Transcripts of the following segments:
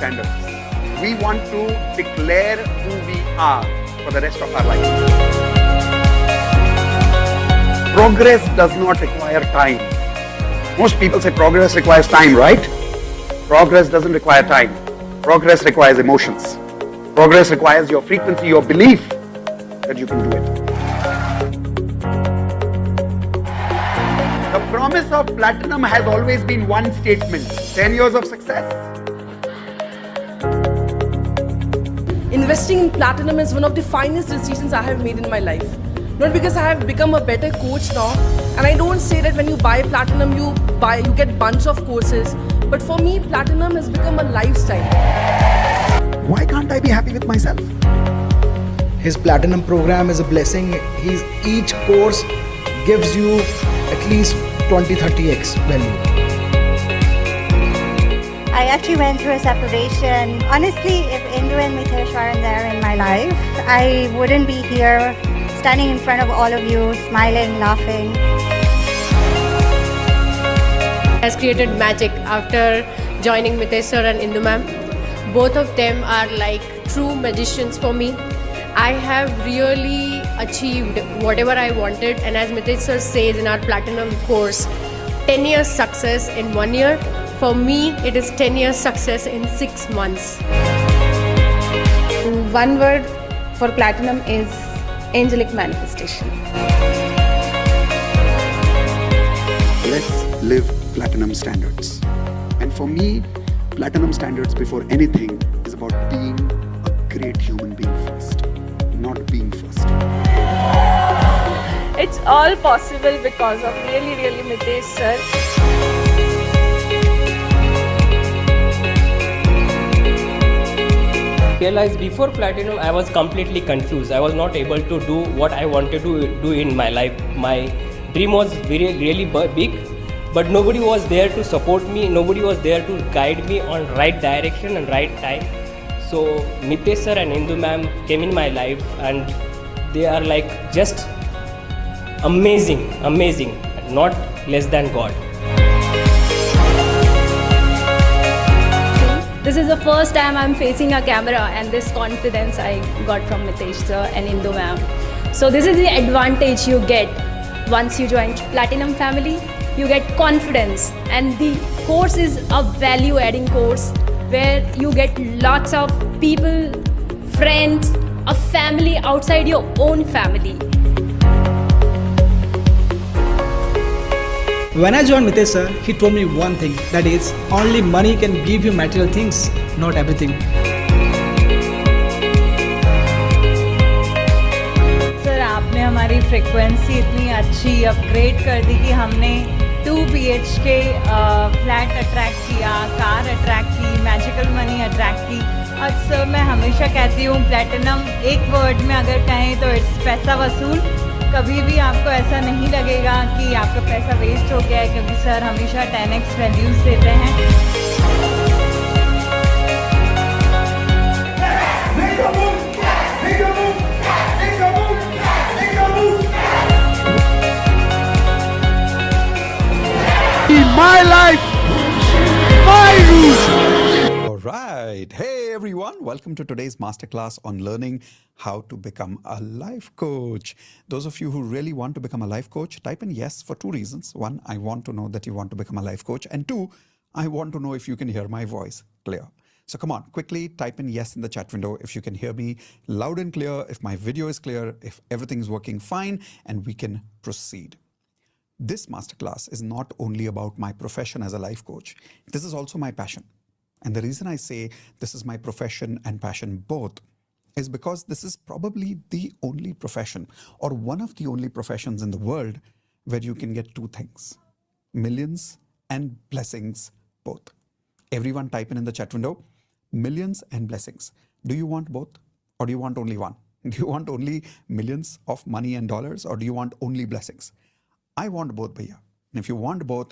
standards. We want to declare who we are for the rest of our life. Progress does not require time. Most people say progress requires time, right? Progress doesn't require time. Progress requires emotions. Progress requires your frequency, your belief that you can do it. The promise of platinum has always been one statement: 10 years of success. Investing in platinum is one of the finest decisions I have made in my life. Not because I have become a better coach now, and I don't say that when you buy platinum you get bunch of courses, but for me platinum has become a lifestyle. Why can't I be happy with myself? His platinum program is a blessing. Each course gives you at least 20-30x value. I actually went through a separation. Honestly, if Indu and Mitesh weren't there in my life, I wouldn't be here standing in front of all of you, smiling, laughing. Has created magic after joining Mitesh sir and Indu ma'am. Both of them are like true magicians for me. I have really achieved whatever I wanted, and as Mitesh sir says in our platinum course, 10 years success in 1 year. For me, it is 10 years success in 6 months. One word for platinum is angelic manifestation. Let's live platinum standards. And for me, platinum standards before anything is about being a great human being first, not being first. It's all possible because of really Mitesh sir. Realized before platinum I was completely confused. I was not able to do what I wanted to do in my life. My dream was really big, but nobody was there to support me. Nobody was there to guide me on right direction and right time. So Mitesh sir and Indu ma'am came in my life, and they are like just amazing, not less than God. This is the first time I'm facing a camera, and this confidence I got from Mitesh sir and Indu ma'am. So this is the advantage you get once you join Platinum family. You get confidence, and the course is a value adding course where you get lots of people, friends, a family outside your own family. When I joined Mitesh sir, he told me one thing, that is, only money can give you material things, not everything. Sir आपने हमारी frequency इतनी अच्छी upgrade कर दी कि हमने 2 BHK flat attract किया, car attract की, magical money attract की। और सर मैं हमेशा कहती हूँ प्लैटिनम एक वर्ड में अगर कहें तो इट्स पैसा वसूल। कभी भी आपको ऐसा नहीं लगेगा कि आपका पैसा वेस्ट हो गया है, क्योंकि सर हमेशा 10x वैल्यूज देते हैं। My life, my rules. All right. Hey, everyone. Welcome to today's masterclass on learning how to become a life coach. Those of you who really want to become a life coach, type in yes for 2 reasons. 1, I want to know that you want to become a life coach. And 2, I want to know if you can hear my voice clear. So come on, quickly type in yes in the chat window if you can hear me loud and clear, if my video is clear, if everything's working fine, and we can proceed. This masterclass is not only about my profession as a life coach. This is also my passion. And the reason I say this is my profession and passion both is because this is probably the only profession, or one of the only professions in the world, where you can get 2 things: millions and blessings both. Everyone type in the chat window, millions and blessings. Do you want both, or do you want only one? Do you want only millions of money and dollars, or do you want only blessings? I want both, bhaiya. And if you want both,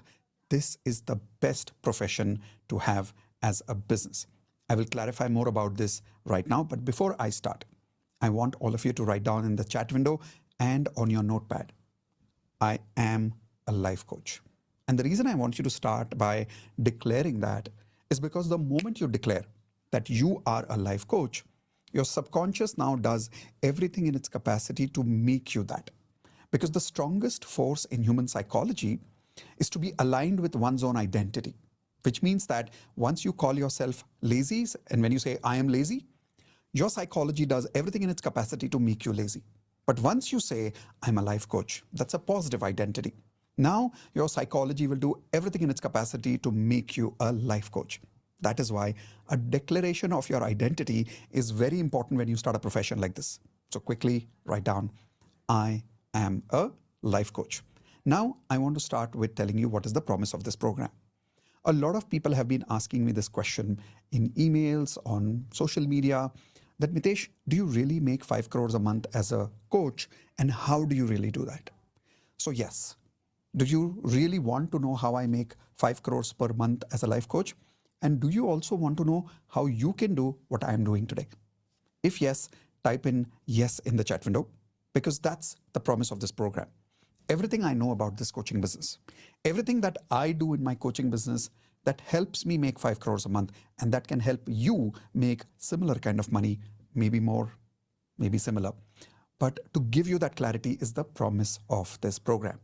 this is the best profession to have as a business. I will clarify more about this right now, but before I start, I want all of you to write down in the chat window and on your notepad, I am a life coach. And the reason I want you to start by declaring that is because the moment you declare, that you are a life coach, your subconscious now does everything in its capacity to make you that. Because the strongest force in human psychology is to be aligned with one's own identity, which means that once you call yourself lazy, and when you say, I am lazy, your psychology does everything in its capacity to make you lazy. But once you say, I'm a life coach, that's a positive identity. Now your psychology will do everything in its capacity to make you a life coach. That is why a declaration of your identity is very important when you start a profession like this. So quickly write down, I am a life coach. Now I want to start with telling you what is the promise of this program. A lot of people have been asking me this question in emails, on social media, that Mitesh, do you really make 5 crores a month as a coach? And how do you really do that? So yes, do you really want to know how I make 5 crores per month as a life coach? And do you also want to know how you can do what I am doing today? If yes, type in yes in the chat window, because that's the promise of this program. Everything I know about this coaching business, everything that I do in my coaching business that helps me make 5 crores a month, and that can help you make similar kind of money, maybe more, maybe similar. But to give you that clarity is the promise of this program.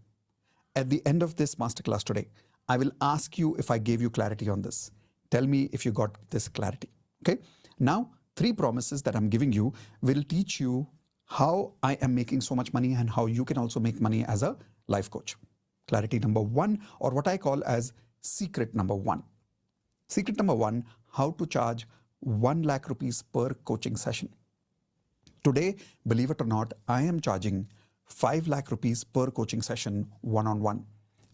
At the end of this masterclass today, I will ask you if I gave you clarity on this. Tell me if you got this clarity. Okay. Now, 3 promises that I'm giving you will teach you how I am making so much money and how you can also make money as a life coach. Clarity number 1, or what I call as secret number 1. Secret number 1, how to charge 1 lakh rupees per coaching session. Today, believe it or not, I am charging 5 lakh rupees per coaching session one-on-one.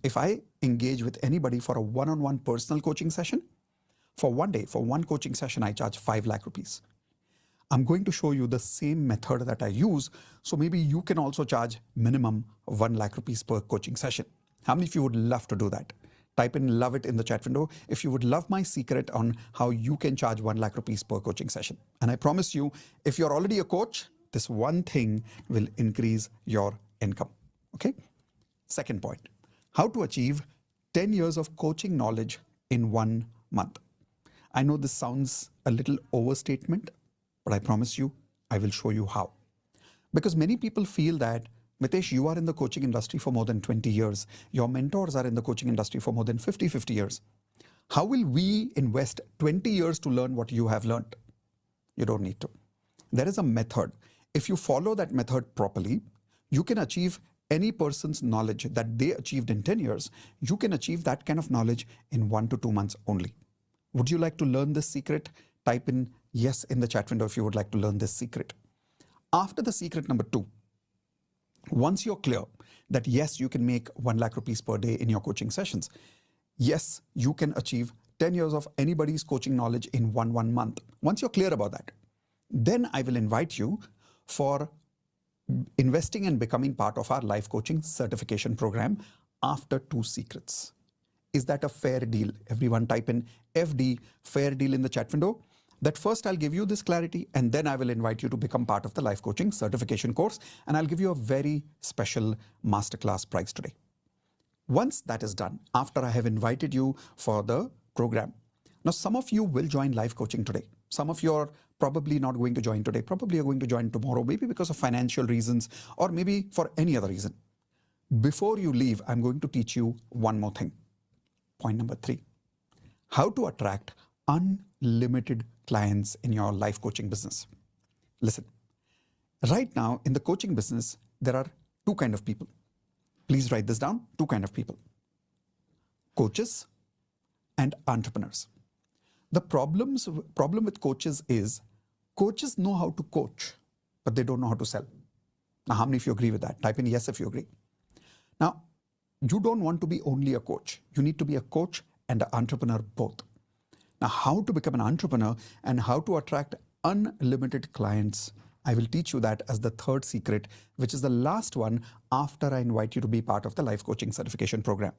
If I engage with anybody for a one-on-one personal coaching session, for one day, for one coaching session, I charge 5 lakh rupees. I'm going to show you the same method that I use, so maybe you can also charge minimum 1 lakh rupees per coaching session. How many of you would love to do that? Type in love it in the chat window if you would love my secret on how you can charge 1 lakh rupees per coaching session. And I promise you, if you're already a coach, this one thing will increase your income. Okay? Second point, how to achieve 10 years of coaching knowledge in 1 month. I know this sounds a little overstatement, but I promise you, I will show you how. Because many people feel that, Mitesh, you are in the coaching industry for more than 20 years. Your mentors are in the coaching industry for more than 50 years. How will we invest 20 years to learn what you have learned? You don't need to. There is a method. If you follow that method properly, you can achieve any person's knowledge that they achieved in 10 years. You can achieve that kind of knowledge in 1 to 2 months only. Would you like to learn this secret? Type in yes in the chat window if you would like to learn this secret. After the secret number 2, once you're clear that yes, you can make 1 lakh rupees per day in your coaching sessions, yes, you can achieve 10 years of anybody's coaching knowledge in one month. Once you're clear about that, then I will invite you for investing and becoming part of our life coaching certification program after 2 secrets. Is that a fair deal? Everyone type in FD, fair deal in the chat window. That first I'll give you this clarity, and then I will invite you to become part of the life coaching certification course, and I'll give you a very special masterclass prize today. Once that is done, after I have invited you for the program, now some of you will join life coaching today. Some of you are probably not going to join today, probably are going to join tomorrow, maybe because of financial reasons or maybe for any other reason. Before you leave, I'm going to teach you one more thing. Point number 3, how to attract unlimited clients in your life coaching business. Listen, right now in the coaching business, there are 2 kinds of people. Please write this down, 2 kinds of people. Coaches and entrepreneurs. The problem with coaches is coaches know how to coach, but they don't know how to sell. Now, how many of you agree with that? Type in yes if you agree. Now, you don't want to be only a coach. You need to be a coach and an entrepreneur both. Now, how to become an entrepreneur and how to attract unlimited clients, I will teach you that as the 3rd secret, which is the last one after I invite you to be part of the life coaching certification program.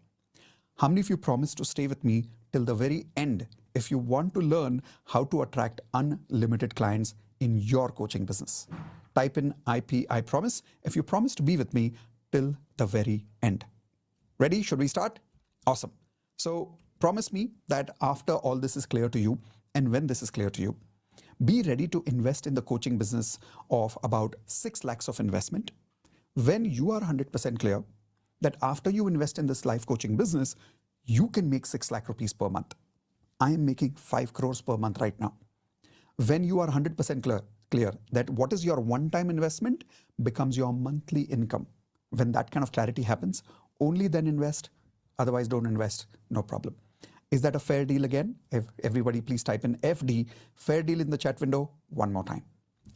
How many of you promise to stay with me till the very end if you want to learn how to attract unlimited clients in your coaching business? Type in IP, I promise, if you promise to be with me till the very end. Ready? Should we start? Awesome. So promise me that after all this is clear to you, and when this is clear to you, Be ready to invest in the coaching business of about 6 lakhs of investment when you are 100% clear that after you invest in this life coaching business, you can make 6 lakh rupees per month. I am making 5 crores per month right now. When you are 100% clear that what is your one-time investment becomes your monthly income. When that kind of clarity happens, only then invest, otherwise don't invest, no problem. Is that a fair deal again? If everybody please type in FD, fair deal in the chat window one more time.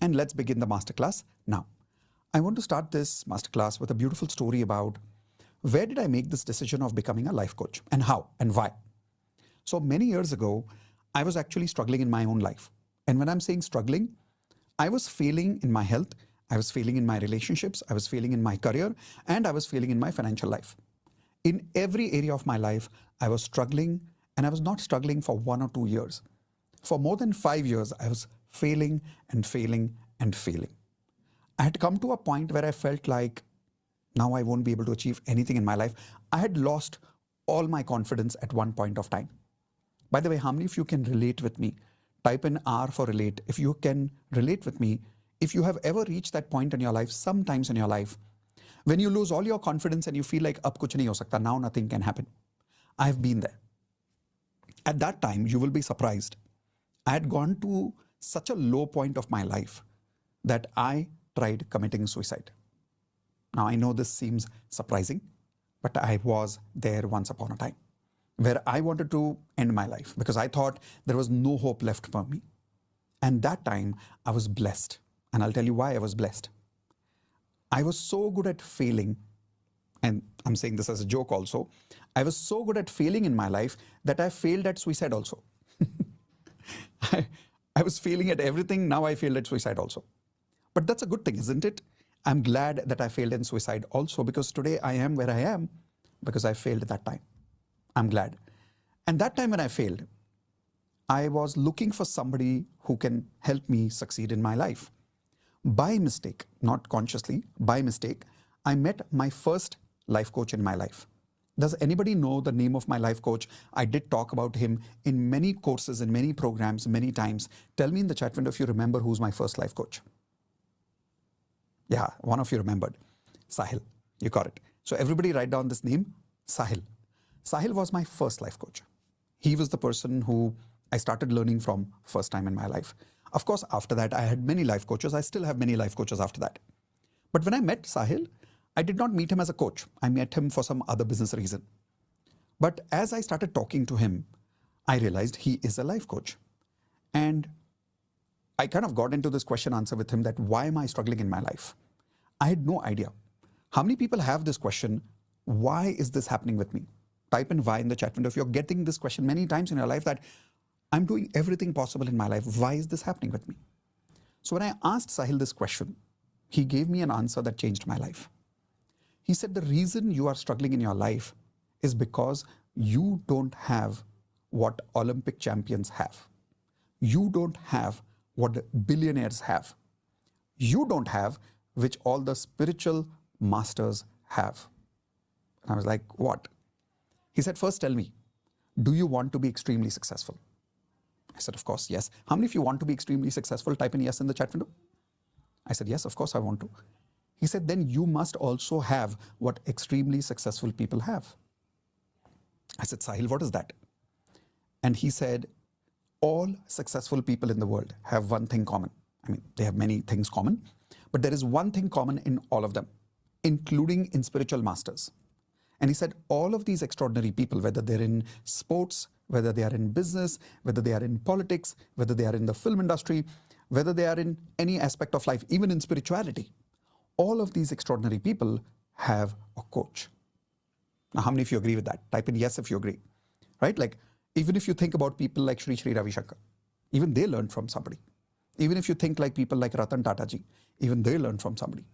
And let's begin the masterclass now. I want to start this masterclass with a beautiful story about where did I make this decision of becoming a life coach and how and why. So many years ago, I was actually struggling in my own life. And when I'm saying struggling, I was failing in my health, I was failing in my relationships, I was failing in my career, and I was failing in my financial life. In every area of my life, I was struggling, and I was not struggling for 1 or 2 years. For more than 5 years, I was failing and failing and failing. I had come to a point where I felt like now I won't be able to achieve anything in my life. I had lost all my confidence at one point of time. By the way, how many of you can relate with me? Type in R for relate. If you can relate with me, if you have ever reached that point in your life, sometimes in your life, when you lose all your confidence and you feel like ab kuch nahi ho sakta, now nothing can happen. I have been there. At that time, you will be surprised. I had gone to such a low point of my life that I tried committing suicide. Now, I know this seems surprising, but I was there once upon a time where I wanted to end my life because I thought there was no hope left for me. And that time, I was blessed. And I'll tell you why I was blessed. I was so good at failing, and I'm saying this as a joke also. I was so good at failing in my life that I failed at suicide also. I was failing at everything, now I failed at suicide also. But that's a good thing, isn't it? I'm glad that I failed in suicide also because today I am where I am because I failed at that time. I'm glad. And that time when I failed, I was looking for somebody who can help me succeed in my life. By mistake, not consciously, by mistake, I met my first life coach in my life. Does anybody know the name of my life coach? I did talk about him in many courses, in many programs, many times. Tell me in the chat window if you remember who's my first life coach. Yeah, one of you remembered. Sahil, you got it. So everybody write down this name, Sahil. Sahil was my first life coach. He was the person who I started learning from first time in my life. Of course, after that, I had many life coaches. I still have many life coaches after that. But when I met Sahil, I did not meet him as a coach. I met him for some other business reason. But as I started talking to him, I realized he is a life coach. And I kind of got into this question answer with him that why am I struggling in my life? I had no idea. How many people have this question? Why is this happening with me? Type in why in the chat window if you're getting this question many times in your life that I'm doing everything possible in my life. Why is this happening with me? So when I asked Sahil this question, he gave me an answer that changed my life. He said the reason you are struggling in your life is because you don't have what Olympic champions have. You don't have what billionaires have. You don't have which all the spiritual masters have. And I was like, what? He said, first tell me, do you want to be extremely successful? I said, of course, yes. How many of you want to be extremely successful? Type in yes in the chat window. I said, yes, of course I want to. He said, then you must also have what extremely successful people have. I said, Sahil, what is that? And he said, all successful people in the world have one thing common. I mean, they have many things common, but there is one thing common in all of them, including in spiritual masters. And he said, all of these extraordinary people, whether they're in sports, whether they are in business, whether they are in politics, whether they are in the film industry, whether they are in any aspect of life, even in spirituality, all of these extraordinary people have a coach. Now, how many of you agree with that? Type in yes if you agree, right? Like, even if you think about people like Sri Ravi Shankar, even they learned from somebody. Even if you think like people like Ratan Tata ji, even they learned from somebody.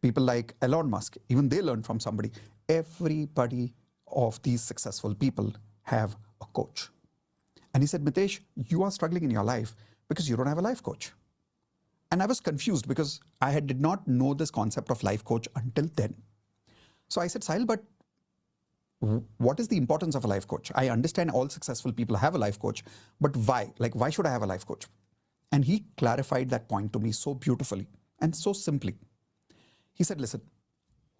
People like Elon Musk, even they learned from somebody. Everybody of these successful people have a coach. And he said, Mitesh, you are struggling in your life because you don't have a life coach. And I was confused because I did not know this concept of life coach until then. So I said, Sahil, but what is the importance of a life coach? I understand all successful people have a life coach, but why? Like, why should I have a life coach? And he clarified that point to me so beautifully and so simply. He said, listen,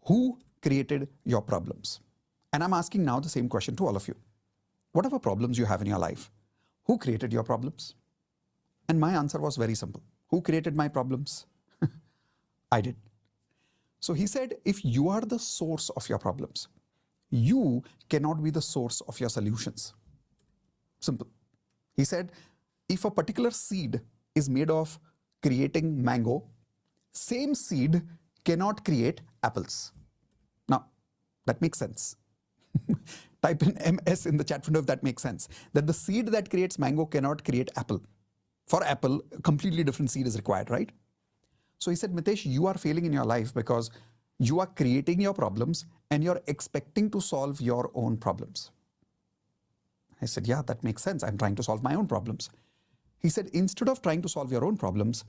who created your problems? And I'm asking now the same question to all of you. Whatever problems you have in your life, who created your problems? And my answer was very simple. Who created my problems? I did. So he said, if you are the source of your problems, you cannot be the source of your solutions. Simple. He said, if a particular seed is made of creating mango, same seed cannot create apples. Now, that makes sense. Type in MS in the chat window if that makes sense. That the seed that creates mango cannot create apple. For apple, a completely different seed is required, right? So he said, Mitesh, you are failing in your life because you are creating your problems and you're expecting to solve your own problems. I said, yeah, that makes sense. I'm trying to solve my own problems. He said, instead of trying to solve your own problems,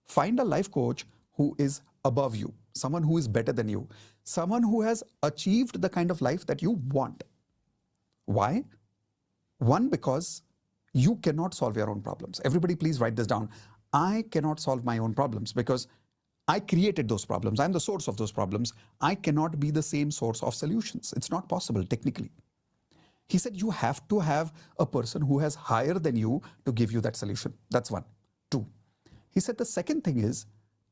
find a life coach who is above you, someone who is better than you, someone who has achieved the kind of life that you want. Why? One, because you cannot solve your own problems. Everybody, please write this down. I cannot solve my own problems because I created those problems. I'm the source of those problems. I cannot be the same source of solutions. It's not possible technically. He said, you have to have a person who has higher than you to give you that solution. That's one. Two. He said, the second thing is,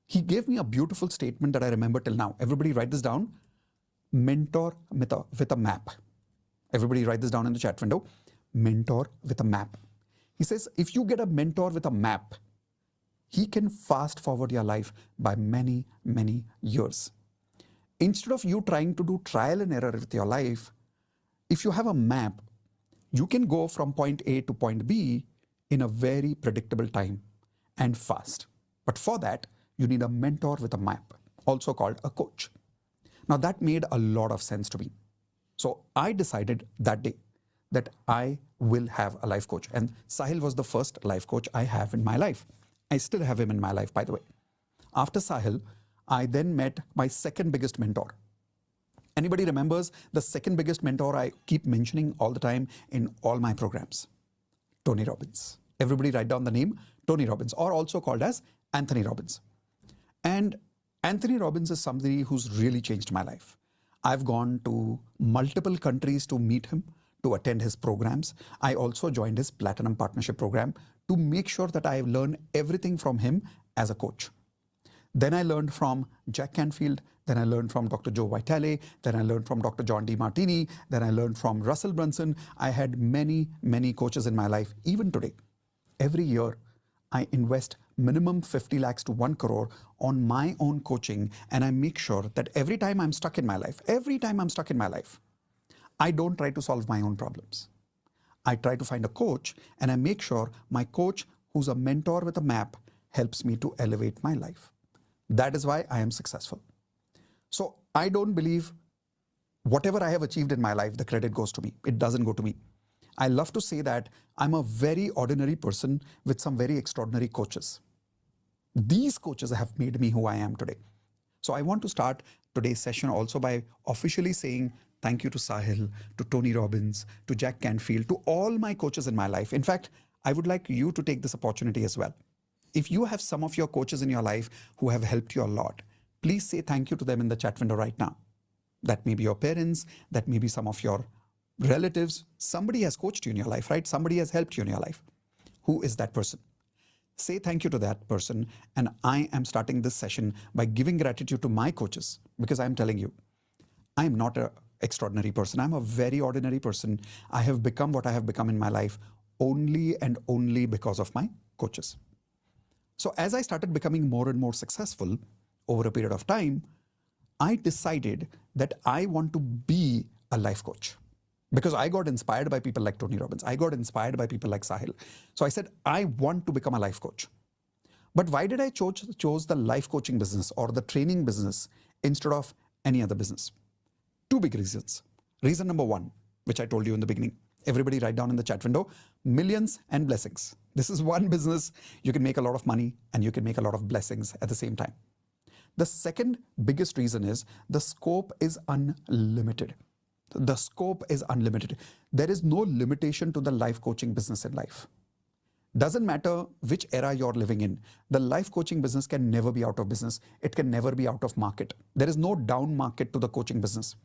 he gave me a beautiful statement that I remember till now. Everybody write this down. Mentor with a map. Everybody write this down in the chat window. Mentor with a map. He says, if you get a mentor with a map, he can fast forward your life by many, many years. Instead of you trying to do trial and error with your life, if you have a map, you can go from point A to point B in a very predictable time and fast. But for that, you need a mentor with a map, also called a coach. Now that made a lot of sense to me. So I decided that day that I will have a life coach. And Sahil was the first life coach I have in my life. I still have him in my life, by the way. After Sahil, I then met my second biggest mentor. Anybody remembers the second biggest mentor I keep mentioning all the time in all my programs? Tony Robbins. Everybody write down the name Tony Robbins, or also called as Anthony Robbins. And Anthony Robbins is somebody who's really changed my life. I've gone to multiple countries to meet him, to attend his programs. I also joined his Platinum Partnership Program to make sure that I learn everything from him as a coach. Then I learned from Jack Canfield, then I learned from Dr. Joe Vitale, then I learned from Dr. John D. Martini, then I learned from Russell Brunson. I had many, many coaches in my life, even today. Every year, I invest minimum 50 lakhs to 1 crore on my own coaching, and I make sure that every time I'm stuck in my life, I don't try to solve my own problems. I try to find a coach, and I make sure my coach, who's a mentor with a map, helps me to elevate my life. That is why I am successful. So I don't believe whatever I have achieved in my life, the credit goes to me. It doesn't go to me. I love to say that I'm a very ordinary person with some very extraordinary coaches. These coaches have made me who I am today. So I want to start today's session also by officially saying thank you to Sahil, to Tony Robbins, to Jack Canfield, to all my coaches in my life. In fact, I would like you to take this opportunity as well. If you have some of your coaches in your life who have helped you a lot, please say thank you to them in the chat window right now. That may be your parents, that may be some of your relatives. Somebody has coached you in your life, right? Somebody has helped you in your life. Who is that person? Say thank you to that person. And I am starting this session by giving gratitude to my coaches, because I'm telling you, I'm not an extraordinary person. I'm a very ordinary person. I have become what I have become in my life only and only because of my coaches. So as I started becoming more and more successful over a period of time, I decided that I want to be a life coach, because I got inspired by people like Tony Robbins. I got inspired by people like Sahil. So I said, I want to become a life coach. But why did I chose the life coaching business or the training business instead of any other business? Two big reasons. Reason number one, which I told you in the beginning. Everybody write down in the chat window, millions and blessings. This is one business. You can make a lot of money and you can make a lot of blessings at the same time. The second biggest reason is the scope is unlimited. The scope is unlimited. There is no limitation to the life coaching business in life. Doesn't matter which era you're living in, the life coaching business can never be out of business. It can never be out of market. There is no down market to the coaching business.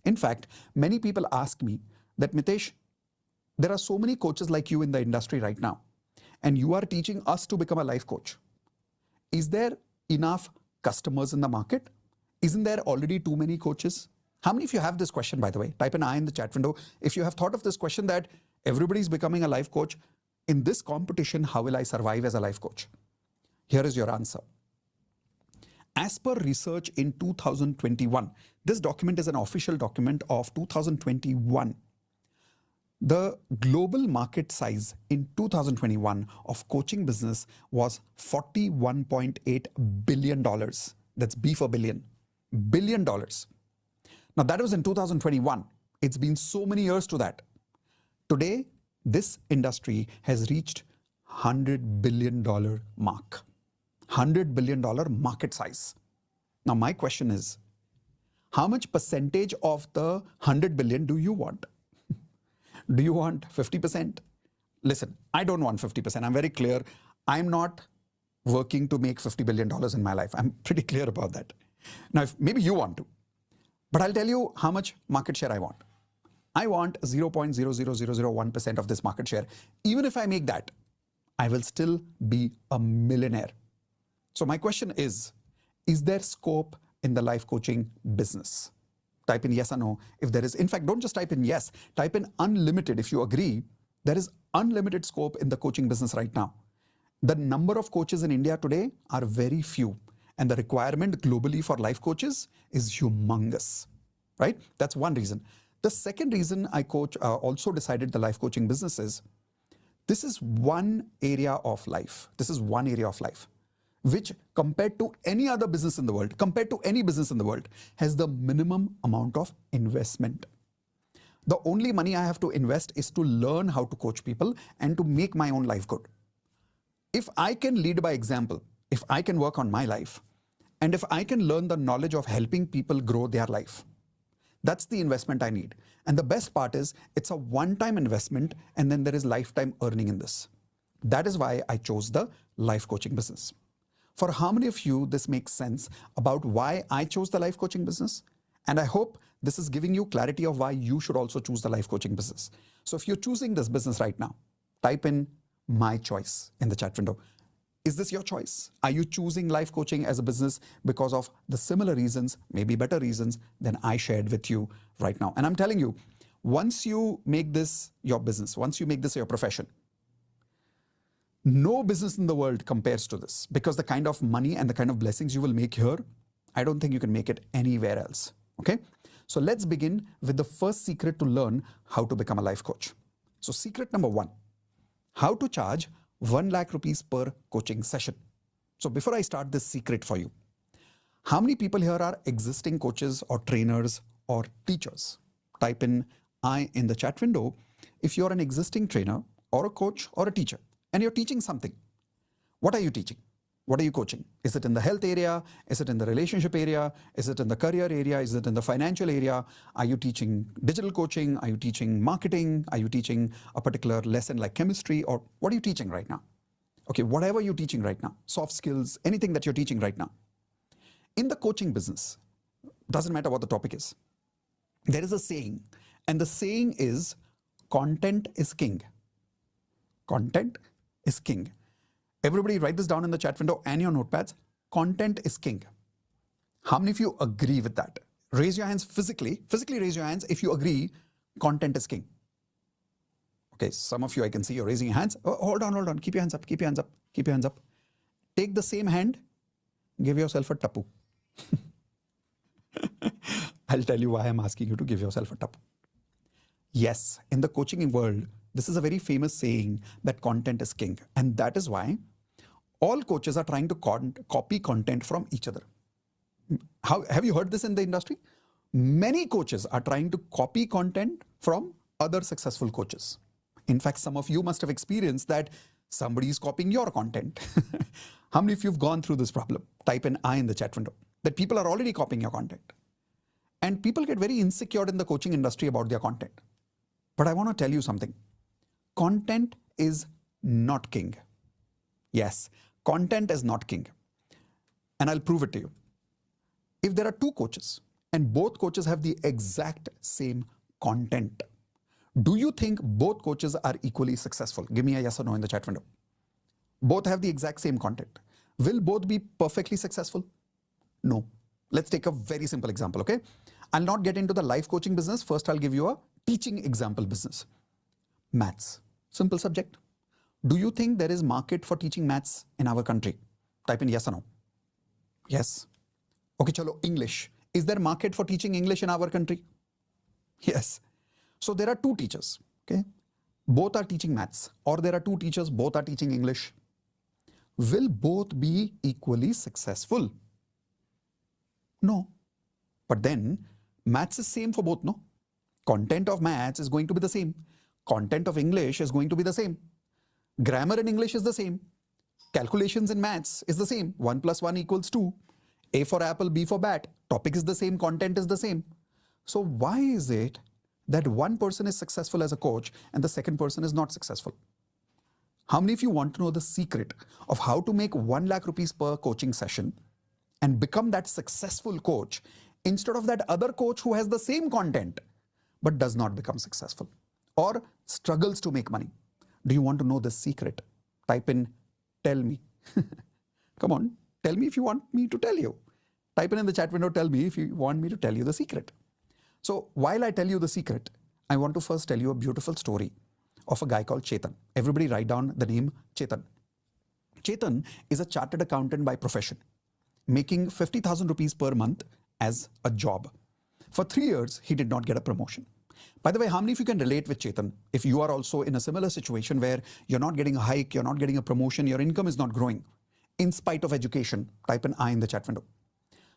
In fact, many people ask me that, Mitesh, there are so many coaches like you in the industry right now, and you are teaching us to become a life coach. Is there enough customers in the market? Isn't there already too many coaches? How many of you have this question, by the way? Type an I in the chat window. If you have thought of this question that everybody's becoming a life coach, in this competition, how will I survive as a life coach? Here is your answer. As per research in 2021, this document is an official document of 2021. The global market size in 2021 of coaching business was $41.8 billion. That's B for billion. Billion dollars. Now that was in 2021. It's been so many years to that. Today, this industry has reached $100 billion mark. $100 billion market size. Now my question is, how much percentage of the 100 billion do you want? Do you want 50%? Listen, I don't want 50%. I'm very clear. I'm not working to make $50 billion in my life. I'm pretty clear about that. Now, if maybe you want to, but I'll tell you how much market share I want. I want 0.00001% of this market share. Even if I make that, I will still be a millionaire. So my question is there scope in the life coaching business? Type in yes or no if there is. In fact, don't just type in yes, type in unlimited if you agree. There is unlimited scope in the coaching business right now. The number of coaches in India today are very few, and the requirement globally for life coaches is humongous, right? That's one reason. The second reason I also decided the life coaching business is, this is one area of life. This is one area of life which, compared to any other business in the world, compared to any business in the world, has the minimum amount of investment. The only money I have to invest is to learn how to coach people and to make my own life good. If I can lead by example, if I can work on my life, and if I can learn the knowledge of helping people grow their life, that's the investment I need. And the best part is, it's a one-time investment, and then there is lifetime earning in this. That is why I chose the life coaching business. For how many of you this makes sense about why I chose the life coaching business? And I hope this is giving you clarity of why you should also choose the life coaching business. So if you're choosing this business right now, type in my choice in the chat window. Is this your choice? Are you choosing life coaching as a business because of the similar reasons, maybe better reasons than I shared with you right now? And I'm telling you, once you make this your business, once you make this your profession, no business in the world compares to this, because the kind of money and the kind of blessings you will make here, I don't think you can make it anywhere else. Okay? So let's begin with the first secret to learn how to become a life coach. So secret number one, how to charge 1 lakh rupees per coaching session. So before I start this secret for you, how many people here are existing coaches or trainers or teachers? Type in I in the chat window if you're an existing trainer or a coach or a teacher and you're teaching something. What are you teaching? What are you coaching? Is it in the health area? Is it in the relationship area? Is it in the career area? Is it in the financial area? Are you teaching digital coaching? Are you teaching marketing? Are you teaching a particular lesson like chemistry? Or what are you teaching right now? Okay, whatever you're teaching right now, soft skills, anything that you're teaching right now. In the coaching business, doesn't matter what the topic is, there is a saying, and the saying is, content is king. Content is king. Everybody write this down in the chat window and your notepads. Content is king. How many of you agree with that? Raise your hands physically. Physically raise your hands if you agree content is king. Okay, some of you I can see you're raising your hands. Oh, hold on. Keep your hands up, keep your hands up, keep your hands up. Take the same hand, give yourself a tapu. I'll tell you why I'm asking you to give yourself a tapu. Yes, in the coaching world, this is a very famous saying that content is king. And that is why all coaches are trying to copy content from each other. Have you heard this in the industry? Many coaches are trying to copy content from other successful coaches. In fact, some of you must have experienced that somebody is copying your content. How many of you have gone through this problem? Type an I in the chat window. That people are already copying your content. And people get very insecure in the coaching industry about their content. But I want to tell you something. Content is not king. Yes, content is not king. And I'll prove it to you. If there are two coaches and both coaches have the exact same content, do you think both coaches are equally successful? Give me a yes or no in the chat window. Both have the exact same content. Will both be perfectly successful? No. Let's take a very simple example, okay? I'll not get into the life coaching business. First, I'll give you a teaching example business. Maths. Simple subject. Do you think there is market for teaching maths in our country? Type in yes or no. Yes. Okay, chalo, English. Is there market for teaching English in our country? Yes. So there are two teachers, okay? Both are teaching maths, or there are two teachers, both are teaching English. Will both be equally successful? No. But then maths is same for both, no? Content of maths is going to be the same. Content of English is going to be the same. Grammar in English is the same. Calculations in maths is the same. 1 plus 1 equals 2. A for apple, B for bat. Topic is the same, content is the same. So why is it that one person is successful as a coach and the second person is not successful? How many of you want to know the secret of how to make 1 lakh rupees per coaching session and become that successful coach instead of that other coach who has the same content but does not become successful or struggles to make money? Do you want to know the secret? Type in tell me. Come on, tell me if you want me to tell you. Type in the chat window, tell me if you want me to tell you the secret. So while I tell you the secret, I want to first tell you a beautiful story of a guy called Chetan. Everybody write down the name Chetan. Chetan is a chartered accountant by profession, making 50,000 rupees per month as a job. For 3 years, he did not get a promotion. By the way, how many of you can relate with Chetan if you are also in a similar situation where you're not getting a hike, you're not getting a promotion, your income is not growing in spite of education? Type an I in the chat window.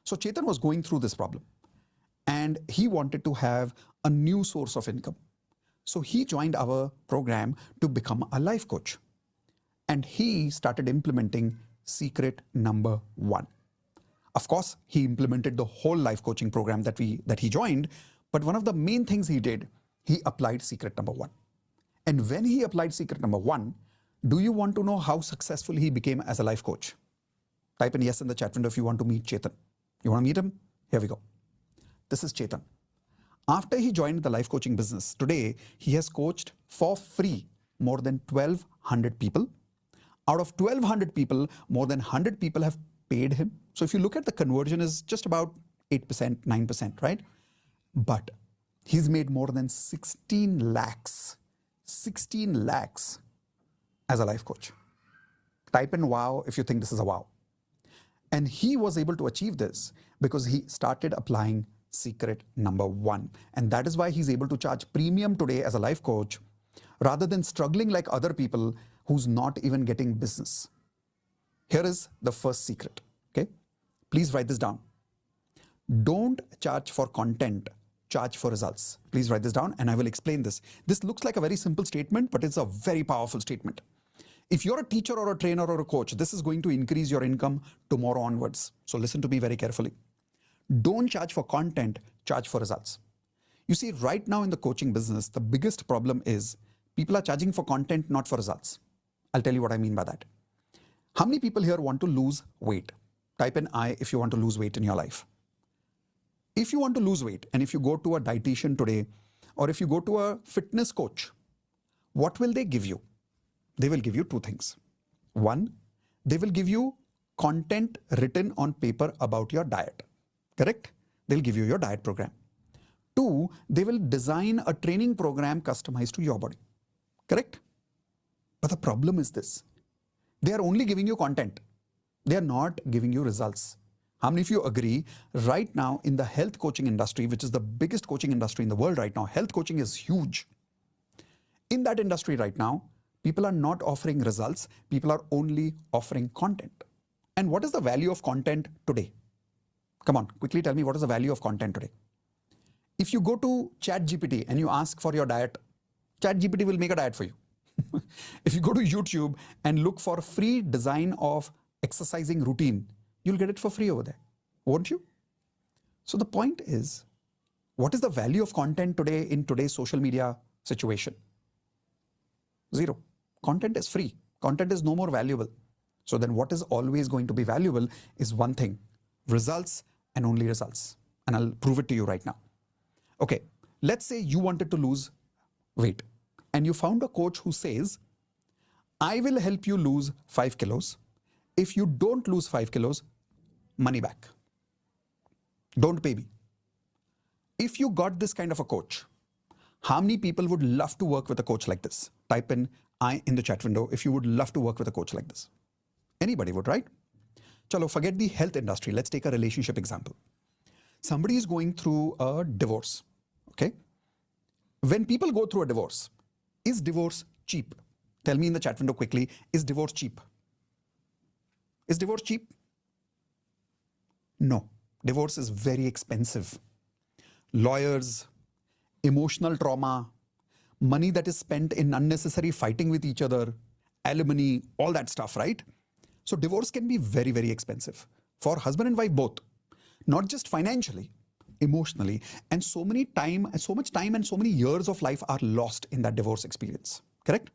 So Chetan was going through this problem and he wanted to have a new source of income. So he joined our program to become a life coach. And he started implementing secret number 1. Of course, he implemented the whole life coaching program that he joined. But one of the main things he did, he applied secret number 1. And when he applied secret number 1, do you want to know how successful he became as a life coach? Type in yes in the chat window if you want to meet Chetan. You want to meet him? Here we go. This is Chetan. After he joined the life coaching business, today he has coached for free more than 1,200 people. Out of 1,200 people, more than 100 people have paid him. So if you look at the conversion is just about 8%, 9%, right? But he's made more than 16 lakhs as a life coach. Type in wow if you think this is a wow. And he was able to achieve this because he started applying secret number 1. And that is why he's able to charge premium today as a life coach rather than struggling like other people who's not even getting business. Here is the first secret, okay? Please write this down. Don't charge for content, charge for results. Please write this down and I will explain this. This looks like a very simple statement, but it's a very powerful statement. If you're a teacher or a trainer or a coach, this is going to increase your income tomorrow onwards. So listen to me very carefully. Don't charge for content, charge for results. You see, right now in the coaching business, the biggest problem is people are charging for content, not for results. I'll tell you what I mean by that. How many people here want to lose weight? Type in I if you want to lose weight in your life. If you want to lose weight and if you go to a dietitian today or if you go to a fitness coach, what will they give you? They will give you 2 things. 1, they will give you content written on paper about your diet. Correct? They'll give you your diet program. 2, they will design a training program customized to your body. Correct? But the problem is this. They are only giving you content. They are not giving you results. How many of you agree right now in the health coaching industry, which is the biggest coaching industry in the world right now, health coaching is huge. In that industry right now, people are not offering results. People are only offering content. And what is the value of content today? Come on, quickly tell me what is the value of content today? If you go to ChatGPT and you ask for your diet, ChatGPT will make a diet for you. If you go to YouTube and look for free design of exercising routine, you'll get it for free over there, won't you? So the point is, what is the value of content today in today's social media situation? 0. Content is free. Content is no more valuable. So then what is always going to be valuable is one thing, results and only results. And I'll prove it to you right now. Okay, let's say you wanted to lose weight and you found a coach who says, I will help you lose 5 kilos. If you don't lose 5 kilos, money back. Don't pay me. If you got this kind of a coach, how many people would love to work with a coach like this? Type in I in the chat window if you would love to work with a coach like this. Anybody would, right? Chalo, forget the health industry. Let's take a relationship example. Somebody is going through a divorce, okay? When people go through a divorce, is divorce cheap? Tell me in the chat window quickly, is divorce cheap? Is divorce cheap? No. Divorce is very expensive. Lawyers, emotional trauma, money that is spent in unnecessary fighting with each other, alimony, all that stuff, right? So divorce can be very, very expensive for husband and wife both, not just financially, emotionally, and so much time and so many years of life are lost in that divorce experience, correct?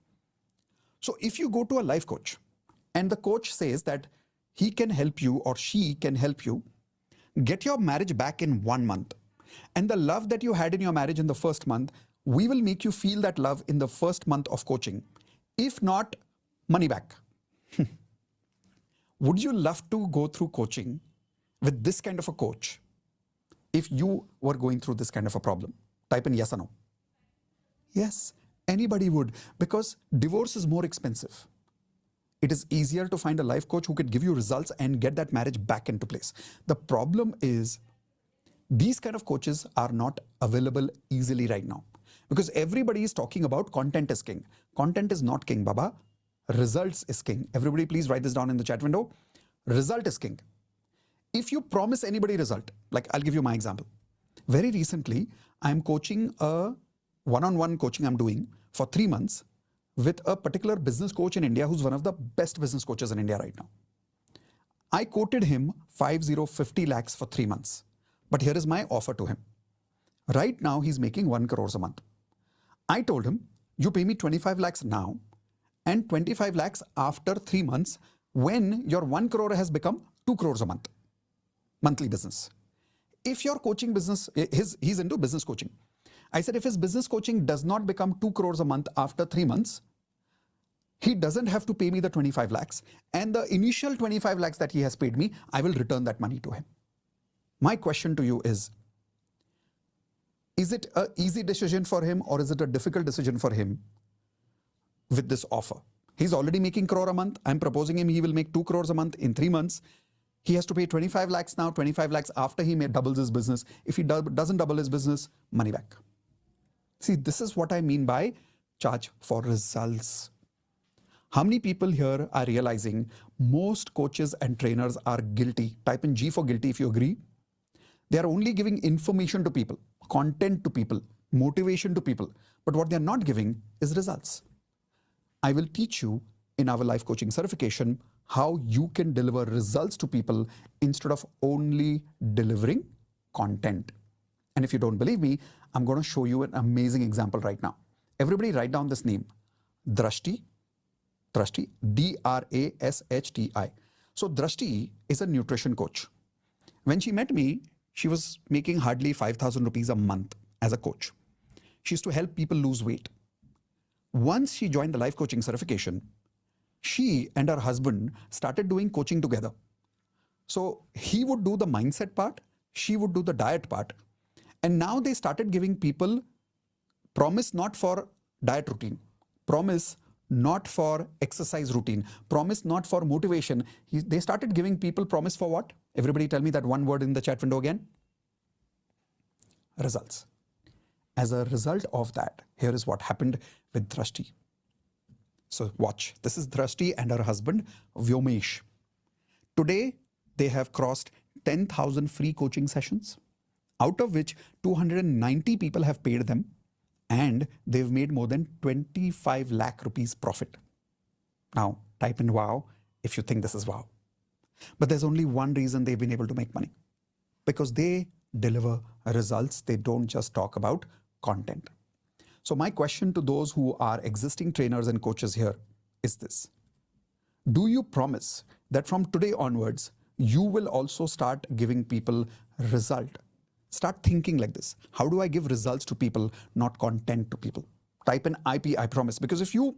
So if you go to a life coach and the coach says that he can help you or she can help you get your marriage back in 1 month, and the love that you had in your marriage in the first month, we will make you feel that love in the first month of coaching. If not, money back. Would you love to go through coaching with this kind of a coach if you were going through this kind of a problem? Type in yes or no. Yes, anybody would, because divorce is more expensive. It is easier to find a life coach who could give you results and get that marriage back into place. The problem is these kind of coaches are not available easily right now because everybody is talking about content is king. Content is not king, Baba. Results is king. Everybody please write this down in the chat window. Result is king. If you promise anybody result, like I'll give you my example. Very recently, I'm coaching a one-on-one coaching I'm doing for 3 months with a particular business coach in India who's one of the best business coaches in India right now. I quoted him 50 lakhs for 3 months. But here is my offer to him. Right now, he's making 1 crore a month. I told him, you pay me 25 lakhs now and 25 lakhs after 3 months when your 1 crore has become 2 crores a month, monthly business. If your coaching business, he's into business coaching. I said, if his business coaching does not become 2 crores a month after 3 months, he doesn't have to pay me the 25 lakhs. And the initial 25 lakhs that he has paid me, I will return that money to him. My question to you is it an easy decision for him or is it a difficult decision for him with this offer? He's already making crore a month. I'm proposing him he will make 2 crores a month in 3 months. He has to pay 25 lakhs now, 25 lakhs after he doubles his business. If he doesn't double his business, money back. See, this is what I mean by charge for results. How many people here are realizing most coaches and trainers are guilty? Type in G for guilty if you agree. They are only giving information to people, content to people, motivation to people. But what they are not giving is results. I will teach you in our life coaching certification how you can deliver results to people instead of only delivering content. And if you don't believe me, I'm going to show you an amazing example right now. Everybody write down this name, Drashti, D-R-A-S-H-T-I. So Drashti is a nutrition coach. When she met me, she was making hardly 5,000 rupees a month as a coach. She used to help people lose weight. Once she joined the life coaching certification, she and her husband started doing coaching together. So he would do the mindset part, she would do the diet part. And now they started giving people promise not for diet routine, promise not for exercise routine, promise not for motivation. They started giving people promise for what? Everybody tell me that one word in the chat window again. Results. As a result of that, here is what happened with Drashti. So watch, this is Drashti and her husband, Vyomesh. Today, they have crossed 10,000 free coaching sessions, out of which 290 people have paid them, and they've made more than 25 lakh rupees profit. Now, type in wow if you think this is wow. But there's only one reason they've been able to make money. Because they deliver results. They don't just talk about content. So my question to those who are existing trainers and coaches here is this. Do you promise that from today onwards, you will also start giving people result? Start thinking like this. How do I give results to people, not content to people? Type in IP, I promise. Because if you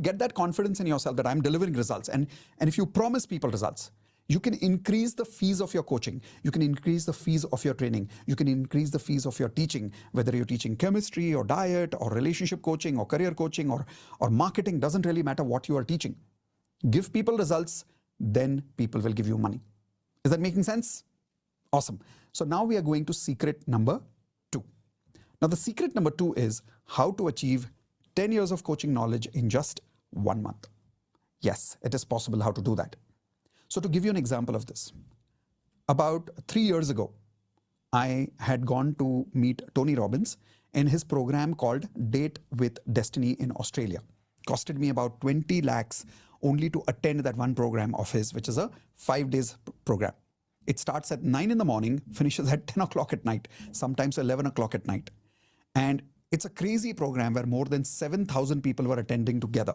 get that confidence in yourself that I'm delivering results, and if you promise people results, you can increase the fees of your coaching. You can increase the fees of your training. You can increase the fees of your teaching, whether you're teaching chemistry or diet or relationship coaching or career coaching or marketing, doesn't really matter what you are teaching. Give people results, then people will give you money. Is that making sense? Awesome. So now we are going to secret number 2. Now the secret number 2 is how to achieve 10 years of coaching knowledge in just 1 month. Yes, it is possible how to do that. So to give you an example of this, about 3 years ago, I had gone to meet Tony Robbins in his program called Date with Destiny in Australia. Costed me about 20 lakhs only to attend that one program of his, which is a 5 days program. It starts at 9 in the morning, finishes at 10 o'clock at night, sometimes 11 o'clock at night. And it's a crazy program where more than 7,000 people were attending together.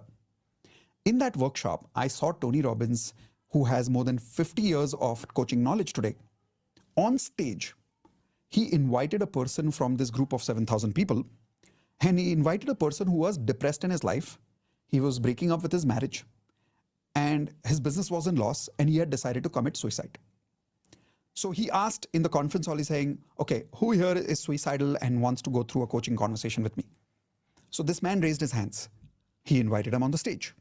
In that workshop, I saw Tony Robbins, who has more than 50 years of coaching knowledge today. On stage, he invited a person from this group of 7,000 people, and he invited a person who was depressed in his life. He was breaking up with his marriage, and his business was in loss, and he had decided to commit suicide. So he asked in the conference hall, he's saying, okay, who here is suicidal and wants to go through a coaching conversation with me? So this man raised his hands. He invited him on the stage.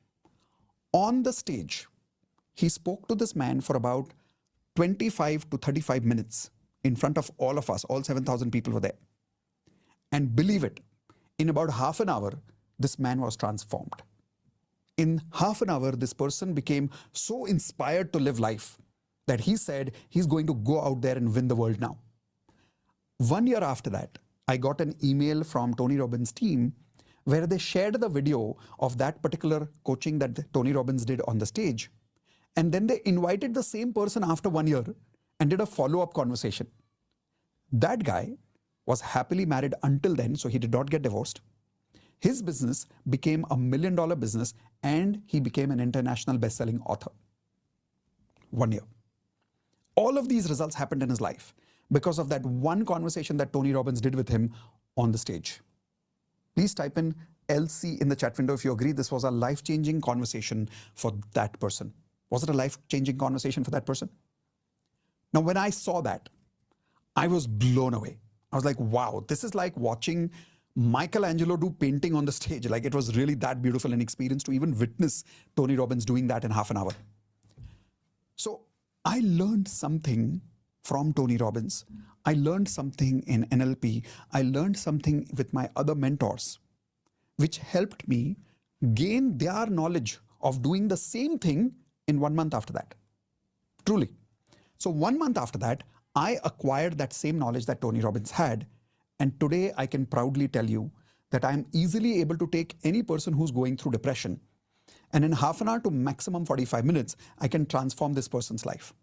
On the stage, he spoke to this man for about 25 to 35 minutes in front of all of us. All 7,000 people were there. And believe it, in about half an hour, this man was transformed. In half an hour, this person became so inspired to live life that he said he's going to go out there and win the world now. 1 year after that, I got an email from Tony Robbins' team where they shared the video of that particular coaching that Tony Robbins did on the stage. And then they invited the same person after 1 year and did a follow-up conversation. That guy was happily married until then, so he did not get divorced. His business became $1 million business, and he became an international best-selling author. 1 year. All of these results happened in his life because of that one conversation that Tony Robbins did with him on the stage. Please type in LC in the chat window if you agree this was a life-changing conversation for that person. Was it a life-changing conversation for that person? Now, when I saw that, I was blown away. I was like, wow, this is like watching Michelangelo do painting on the stage. Like, it was really that beautiful an experience to even witness Tony Robbins doing that in half an hour. So I learned something from Tony Robbins. I learned something in NLP. I learned something with my other mentors, which helped me gain their knowledge of doing the same thing in 1 month after that. Truly. So 1 month after that, I acquired that same knowledge that Tony Robbins had. And today I can proudly tell you that I'm easily able to take any person who's going through depression, and in half an hour to maximum 45 minutes, I can transform this person's life.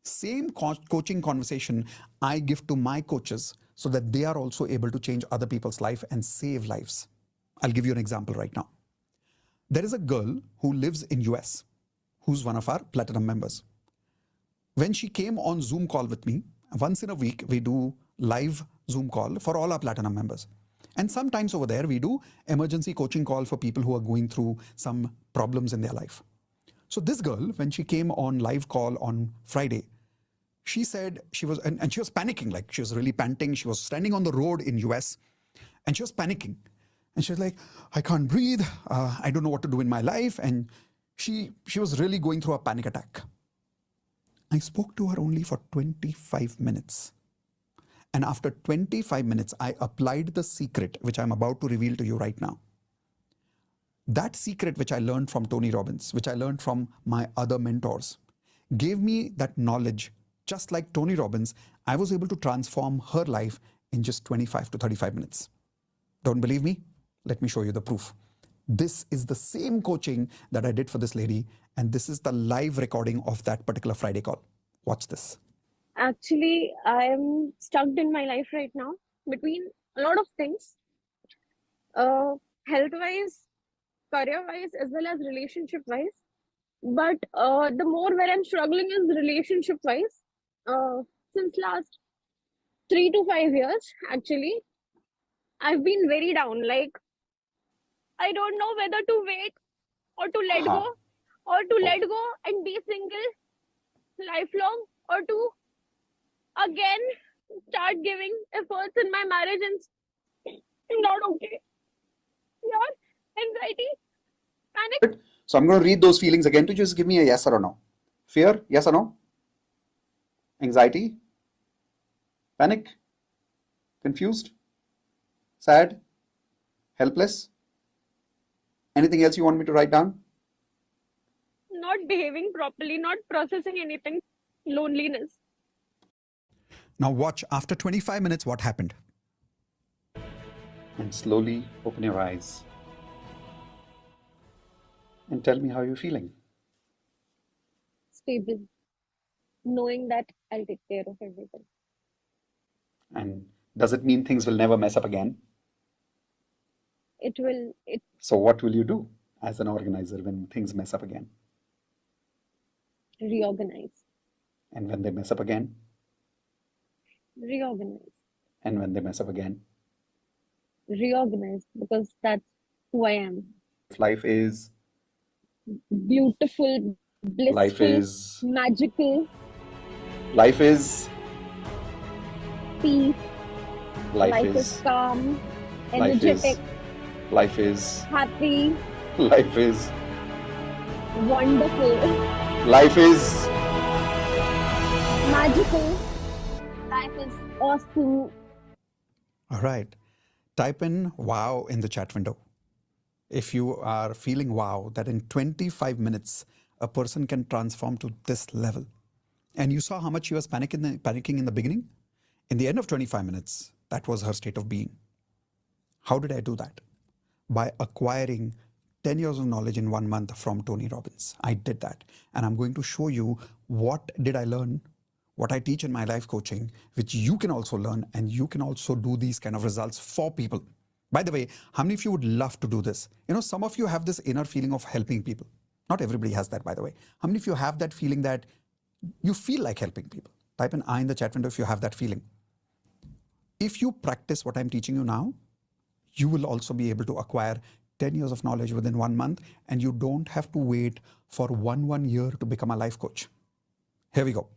Same coaching conversation I give to my coaches so that they are also able to change other people's life and save lives. I'll give you an example right now. There is a girl who lives in US who's one of our platinum members. When she came on Zoom call with me, once in a week we do live Zoom call for all our platinum members. And sometimes over there we do emergency coaching call for people who are going through some problems in their life. So this girl, when she came on live call on Friday, she said she was, and she was panicking, like she was really panting. She was standing on the road in US and she was panicking. And she was like, I can't breathe. I don't know what to do in my life. And she was really going through a panic attack. I spoke to her only for 25 minutes. And after 25 minutes, I applied the secret, which I'm about to reveal to you right now. That secret, which I learned from Tony Robbins, which I learned from my other mentors, gave me that knowledge. Just like Tony Robbins, I was able to transform her life in just 25 to 35 minutes. Don't believe me? Let me show you the proof. This is the same coaching that I did for this lady, and this is the live recording of that particular Friday call. Watch this. Actually, I'm stuck in my life right now between a lot of things. Health-wise, career wise as well as relationship wise. But the more where I'm struggling is relationship wise. Since last 3 to 5 years, actually, I've been very down. Like, I don't know whether to wait or to let Huh. go, or to Okay. let go and be single lifelong, or to again start giving efforts in my marriage and not okay. Yeah, anxiety, panic. So I'm going to read those feelings again to just give me a yes or a no. Fear, yes or no? Anxiety, panic, confused, sad, helpless. Anything else you want me to write down? Not behaving properly, not processing anything, loneliness. Now watch, after 25 minutes, what happened? And slowly open your eyes and tell me how you're feeling. Stable, knowing that I'll take care of everything. And does it mean things will never mess up again? It So what will you do as an organizer when things mess up again? reorganize, And when they mess up again? reorganize, And when they mess up again? reorganize, because that's who I am. Life is, Beautiful, life blissful, is, magical, life is, peace, life life is is, calm, life is, energetic, life is, happy, life is, wonderful, life is. magical, life is awesome. All right. Type in wow in the chat window. If you are feeling wow, that in 25 minutes, a person can transform to this level. And you saw how much she was panicking in the beginning? In the end of 25 minutes, that was her state of being. How did I do that? By acquiring 10 years of knowledge in 1 month from Tony Robbins. I did that. And I'm going to show you what did I learn, what I teach in my life coaching, which you can also learn, and you can also do these kind of results for people. By the way, how many of you would love to do this? You know, some of you have this inner feeling of helping people. Not everybody has that, by the way. How many of you have that feeling that you feel like helping people? Type in I in the chat window if you have that feeling. If you practice what I'm teaching you now, you will also be able to acquire 10 years of knowledge within 1 month, and you don't have to wait for one year to become a life coach. Here we go.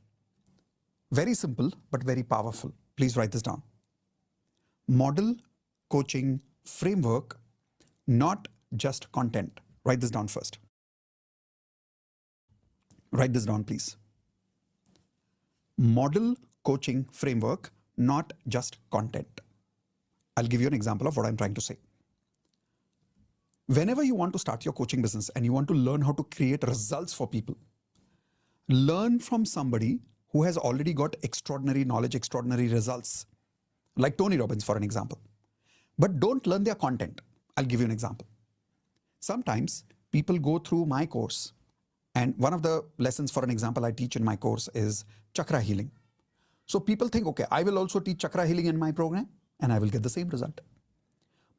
Very simple, but very powerful. Please write this down. Model coaching framework, not just content. Write this down first. Write this down, please. Model coaching framework, not just content. I'll give you an example of what I'm trying to say. Whenever you want to start your coaching business and you want to learn how to create results for people, learn from somebody who has already got extraordinary knowledge, extraordinary results, like Tony Robbins, for an example. But don't learn their content. I'll give you an example. Sometimes people go through my course, and one of the lessons, for an example, I teach in my course is chakra healing. So people think, okay, I will also teach chakra healing in my program and I will get the same result.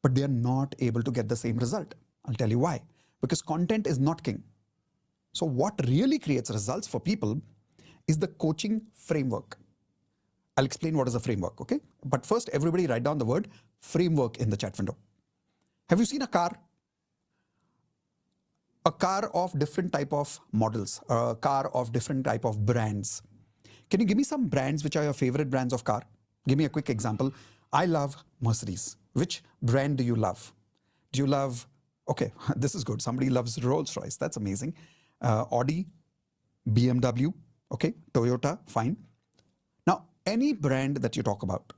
But they are not able to get the same result. I'll tell you why. Because content is not king. So what really creates results for people is the coaching framework. I'll explain what is a framework, okay? But first, everybody write down the word framework in the chat window. Have you seen a car? A car of different type of models, a car of different type of brands. Can you give me some brands which are your favorite brands of car? Give me a quick example. I love Mercedes. Which brand do you love? Do you love, okay, this is good. Somebody loves Rolls-Royce. That's amazing. Audi, BMW, okay, Toyota, fine. Now, any brand that you talk about,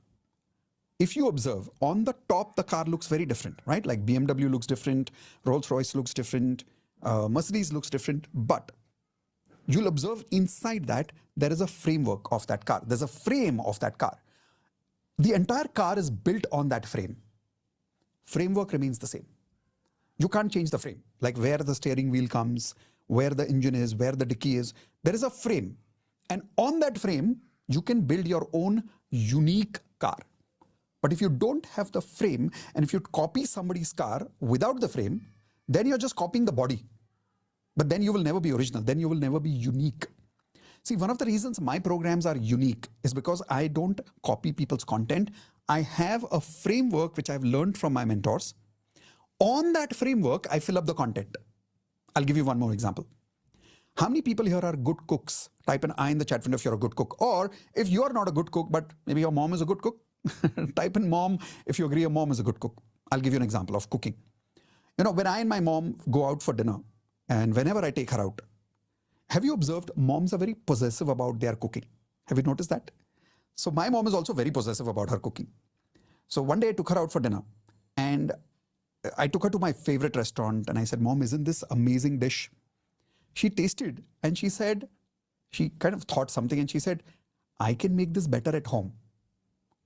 if you observe, on the top, the car looks very different, right? Like BMW looks different, Rolls-Royce looks different, Mercedes looks different, but you'll observe inside that there is a framework of that car. There's a frame of that car. The entire car is built on that frame. Framework remains the same. You can't change the frame, like where the steering wheel comes, where the engine is, where the dicky is. There is a frame. And on that frame, you can build your own unique car. But if you don't have the frame, and if you copy somebody's car without the frame, then you're just copying the body. But then you will never be original. Then you will never be unique. See, one of the reasons my programs are unique is because I don't copy people's content. I have a framework which I've learned from my mentors. On that framework, I fill up the content. I'll give you one more example. How many people here are good cooks? Type an I in the chat window if you're a good cook. Or if you are not a good cook, but maybe your mom is a good cook, type in mom if you agree your mom is a good cook. I'll give you an example of cooking. You know, when I and my mom go out for dinner, and whenever I take her out, have you observed moms are very possessive about their cooking? Have you noticed that? So my mom is also very possessive about her cooking. So one day I took her out for dinner and I took her to my favorite restaurant and I said, Mom, isn't this amazing dish? She tasted and she said, she kind of thought something and she said, I can make this better at home.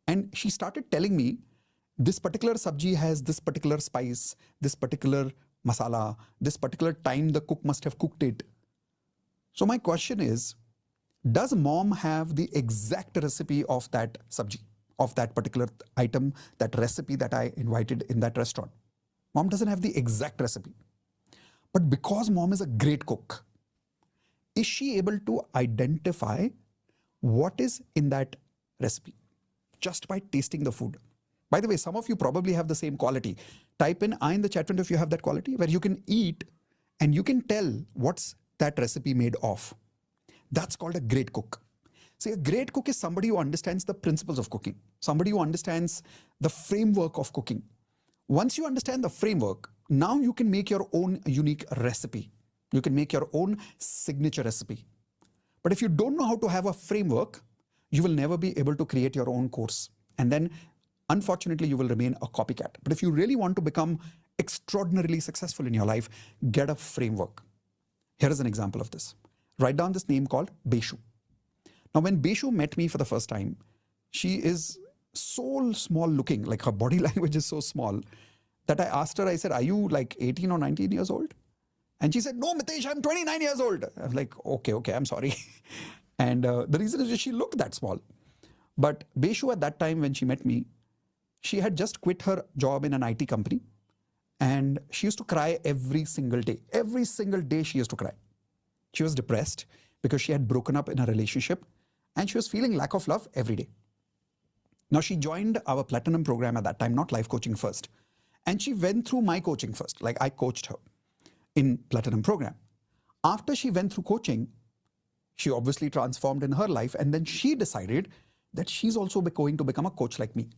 And she started telling me, this particular sabji has this particular spice, this particular masala, this particular time the cook must have cooked it. So my question is, does mom have the exact recipe of that sabji, of that particular item, that recipe that I invited in that restaurant? Mom doesn't have the exact recipe. But because mom is a great cook, is she able to identify what is in that recipe just by tasting the food? By the way, some of you probably have the same quality. Type in I in the chat window if you have that quality where you can eat and you can tell what's that recipe made of. That's called a great cook. See, a great cook is somebody who understands the principles of cooking, somebody who understands the framework of cooking. Once you understand the framework, now you can make your own unique recipe. You can make your own signature recipe. But if you don't know how to have a framework, you will never be able to create your own course. And then, unfortunately, you will remain a copycat. But if you really want to become extraordinarily successful in your life, get a framework. Here is an example of this. Write down this name called Beshu. Now, when Beshu met me for the first time, she is so small looking, like her body language is so small, that I asked her, I said, are you like 18 or 19 years old? And she said, no, Mitesh, I'm 29 years old. I was like, okay, I'm sorry. And the reason is that she looked that small. But Beshu at that time when she met me, she had just quit her job in an IT company. And she used to cry every single day. Every single day she used to cry. She was depressed because she had broken up in a relationship and she was feeling lack of love every day. Now she joined our platinum program at that time, not life coaching first. And she went through my coaching first, like I coached her in platinum program. After she went through coaching, she obviously transformed in her life and then she decided that she's also going to become a coach like me.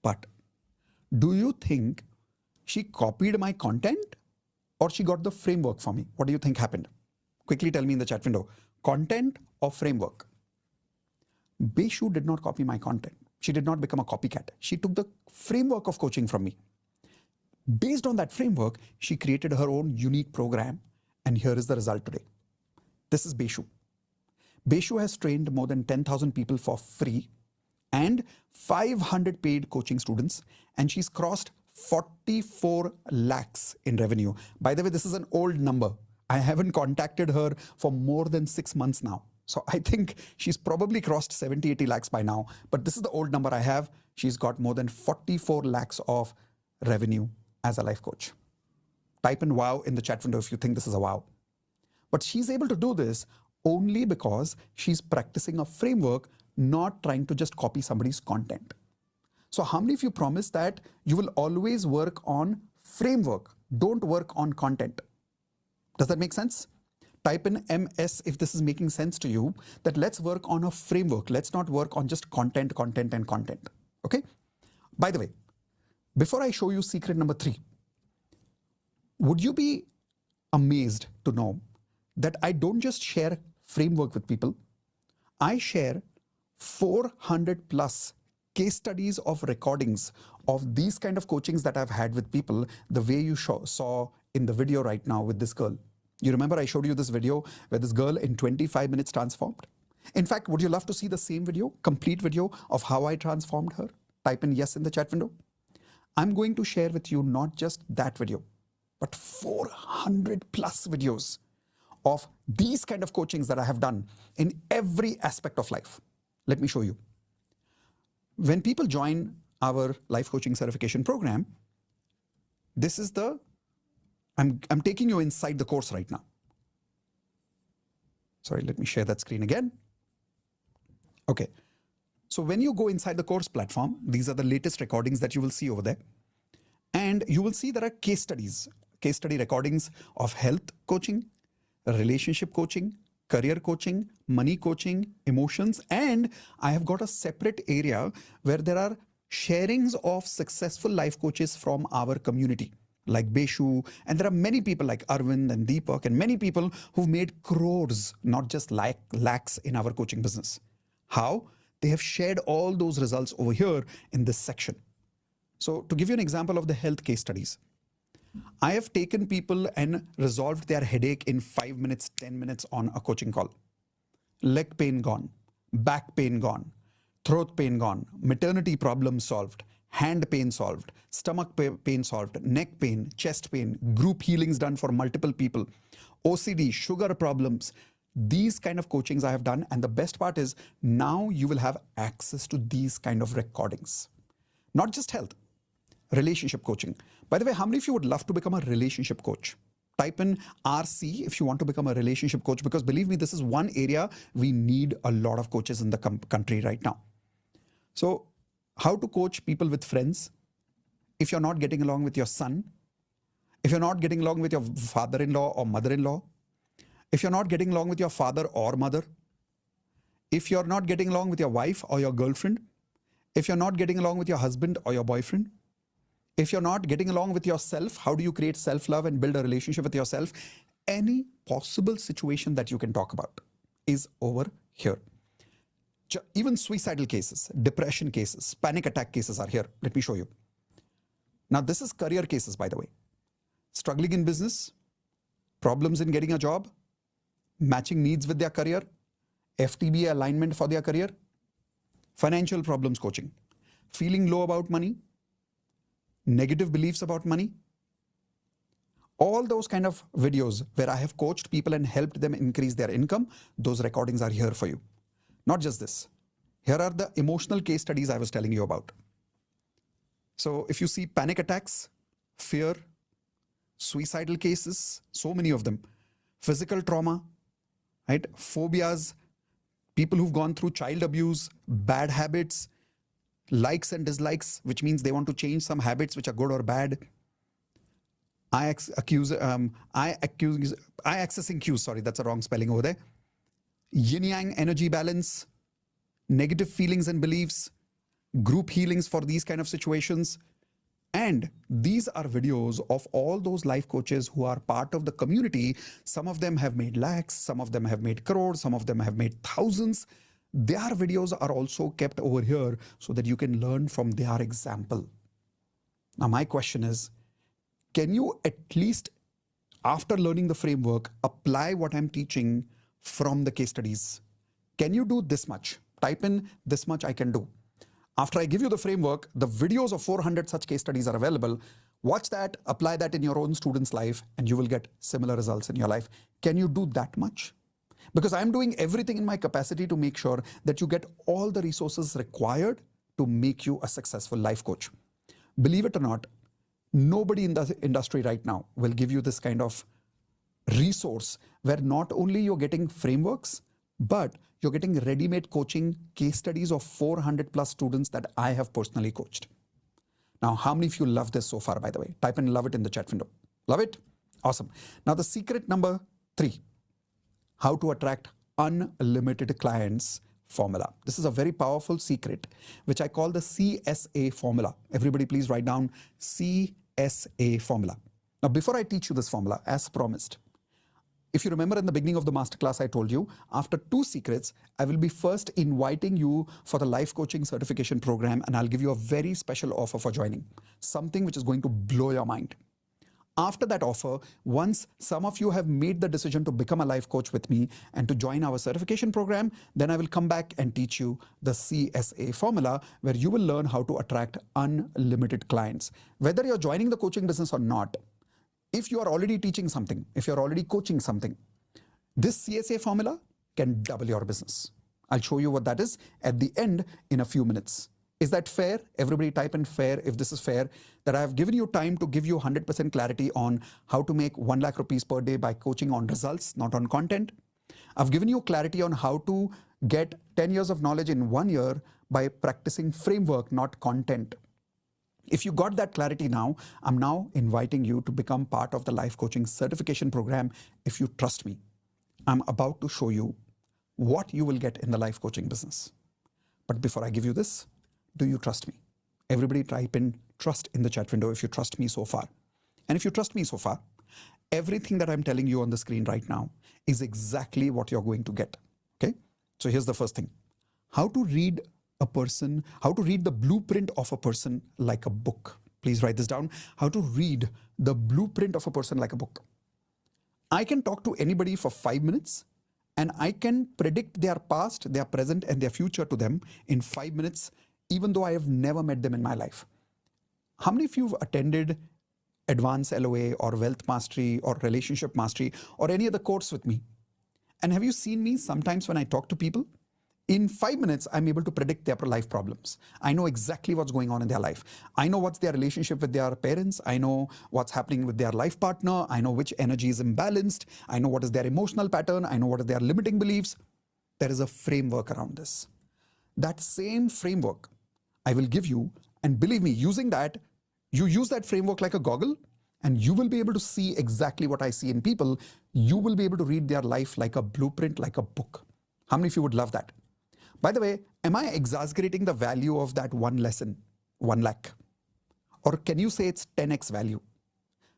But do you think she copied my content or she got the framework for me? What do you think happened? Quickly tell me in the chat window. Content or framework? Beshu did not copy my content. She did not become a copycat. She took the framework of coaching from me. Based on that framework, she created her own unique program. And here is the result today. This is Beshu. Beshu has trained more than 10,000 people for free and 500 paid coaching students. And she's crossed 44 lakhs in revenue. By the way, this is an old number. I haven't contacted her for more than 6 months now. So I think she's probably crossed 70, 80 lakhs by now. But this is the old number I have. She's got more than 44 lakhs of revenue as a life coach. Type in wow in the chat window if you think this is a wow. But she's able to do this only because she's practicing a framework, not trying to just copy somebody's content. So how many of you promise that you will always work on framework, don't work on content? Does that make sense? Type in MS if this is making sense to you, that let's work on a framework. Let's not work on just content. Okay? By the way, before I show you secret number 3, would you be amazed to know that I don't just share framework with people, I share 400 plus case studies of recordings of these kind of coachings that I've had with people, the way you saw in the video right now with this girl. You remember I showed you this video where this girl in 25 minutes transformed? In fact, would you love to see the same video, complete video of how I transformed her? Type in yes in the chat window. I'm going to share with you not just that video, but 400 plus videos of these kind of coachings that I have done in every aspect of life. Let me show you. When people join our life coaching certification program, this is the I'm taking you inside the course right now. Sorry, let me share that screen again. Okay. So when you go inside the course platform, these are the latest recordings that you will see over there. And you will see there are case study recordings of health coaching, relationship coaching, career coaching, money coaching, emotions, and I have got a separate area where there are sharings of successful life coaches from our community, like Beshu, and there are many people like Arvind and Deepak and many people who've made crores, not just lakhs in our coaching business. How? They have shared all those results over here in this section. So to give you an example of the health case studies, I have taken people and resolved their headache in 5 minutes, 10 minutes on a coaching call. Leg pain gone, back pain gone, throat pain gone, maternity problem solved, hand pain solved, stomach pain solved, neck pain, chest pain, group healings done for multiple people, OCD, sugar problems. These kind of coachings I have done. And the best part is now you will have access to these kind of recordings. Not just health, relationship coaching. By the way, how many of you would love to become a relationship coach? Type in RC if you want to become a relationship coach, because believe me, this is one area we need a lot of coaches in the country right now. So how to coach people with friends if you're not getting along with your son, if you're not getting along with your father-in-law or mother-in-law, if you're not getting along with your father or mother, if you're not getting along with your wife or your girlfriend, if you're not getting along with your husband or your boyfriend, if you're not getting along with yourself, how do you create self-love and build a relationship with yourself? Any possible situation that you can talk about is over here. Even suicidal cases, depression cases, panic attack cases are here. Let me show you. Now, this is career cases, by the way. Struggling in business, problems in getting a job, matching needs with their career, FTB alignment for their career, financial problems coaching, feeling low about money, negative beliefs about money. All those kind of videos where I have coached people and helped them increase their income, those recordings are here for you. Not just this. Here are the emotional case studies I was telling you about. So if you see panic attacks, fear, suicidal cases, so many of them, physical trauma, right? Phobias, people who've gone through child abuse, bad habits, likes and dislikes, which means they want to change some habits which are good or bad. Eye accessing cues, sorry, that's a wrong spelling over there. Yin yang energy balance, negative feelings and beliefs, group healings for these kind of situations. And these are videos of all those life coaches who are part of the community. Some of them have made lakhs, some of them have made crores, some of them have made thousands. Their videos are also kept over here so that you can learn from their example. Now, my question is, can you at least, after learning the framework, apply what I'm teaching from the case studies? Can you do this much? Type in this much I can do. After I give you the framework, the videos of 400 such case studies are available. Watch that, apply that in your own student's life, and you will get similar results in your life. Can you do that much? Because I'm doing everything in my capacity to make sure that you get all the resources required to make you a successful life coach. Believe it or not, nobody in the industry right now will give you this kind of resource where not only you're getting frameworks, but you're getting ready-made coaching case studies of 400 plus students that I have personally coached. Now, how many of you love this so far, by the way? Type in love it in the chat window. Love it? Awesome. Now, the secret number 3, how to attract unlimited clients formula. This is a very powerful secret, which I call the CSA formula. Everybody please write down CSA formula. Now, before I teach you this formula, as promised, if you remember in the beginning of the masterclass, I told you, after 2 secrets, I will be first inviting you for the life coaching certification program, and I'll give you a very special offer for joining, something which is going to blow your mind. After that offer, once some of you have made the decision to become a life coach with me and to join our certification program, then I will come back and teach you the CSA formula, where you will learn how to attract unlimited clients. Whether you're joining the coaching business or not, if you are already teaching something, if you're already coaching something, this CSA formula can double your business. I'll show you what that is at the end in a few minutes. Is that fair? Everybody type in fair if this is fair, that I have given you time to give you 100% clarity on how to make 1 lakh rupees per day by coaching on results, not on content. I've given you clarity on how to get 10 years of knowledge in 1 year by practicing framework, not content. If you got that clarity now, I'm now inviting you to become part of the life coaching certification program if you trust me. I'm about to show you what you will get in the life coaching business. But before I give you this, do you trust me? Everybody type in trust in the chat window if you trust me so far. And if you trust me so far, everything that I'm telling you on the screen right now is exactly what you're going to get. Okay? So here's the first thing. How to read a person, how to read the blueprint of a person like a book. Please write this down. How to read the blueprint of a person like a book. I can talk to anybody for 5 minutes and I can predict their past, their present, and their future to them in 5 minutes, even though I have never met them in my life. How many of you have attended Advanced LOA or Wealth Mastery or Relationship Mastery or any other course with me? And have you seen me sometimes when I talk to people? In 5 minutes, I'm able to predict their life problems. I know exactly what's going on in their life. I know what's their relationship with their parents. I know what's happening with their life partner. I know which energy is imbalanced. I know what is their emotional pattern. I know what are their limiting beliefs. There is a framework around this. That same framework I will give you, and believe me, using that, you use that framework like a goggle, and you will be able to see exactly what I see in people. You will be able to read their life like a blueprint, like a book. How many of you would love that? By the way, am I exaggerating the value of that one lesson, 1 lakh? Or can you say it's 10x value?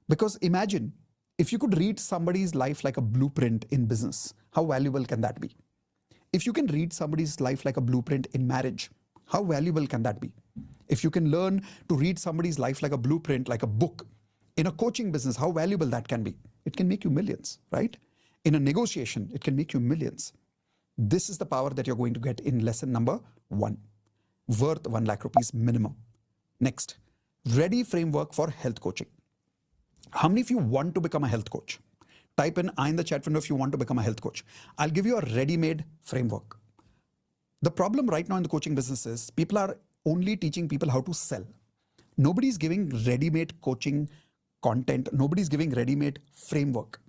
Because imagine if you could read somebody's life like a blueprint in business, how valuable can that be? If you can read somebody's life like a blueprint in marriage, how valuable can that be? If you can learn to read somebody's life like a blueprint, like a book, in a coaching business, how valuable that can be? It can make you millions, right? In a negotiation, it can make you millions. This is the power that you're going to get in lesson number 1, worth 1 lakh rupees minimum. Next, ready framework for health coaching. How many of you want to become a health coach? Type in I in the chat window if you want to become a health coach. I'll give you a ready-made framework. The problem right now in the coaching business is people are only teaching people how to sell. Nobody's giving ready-made coaching content. Nobody's giving ready-made framework.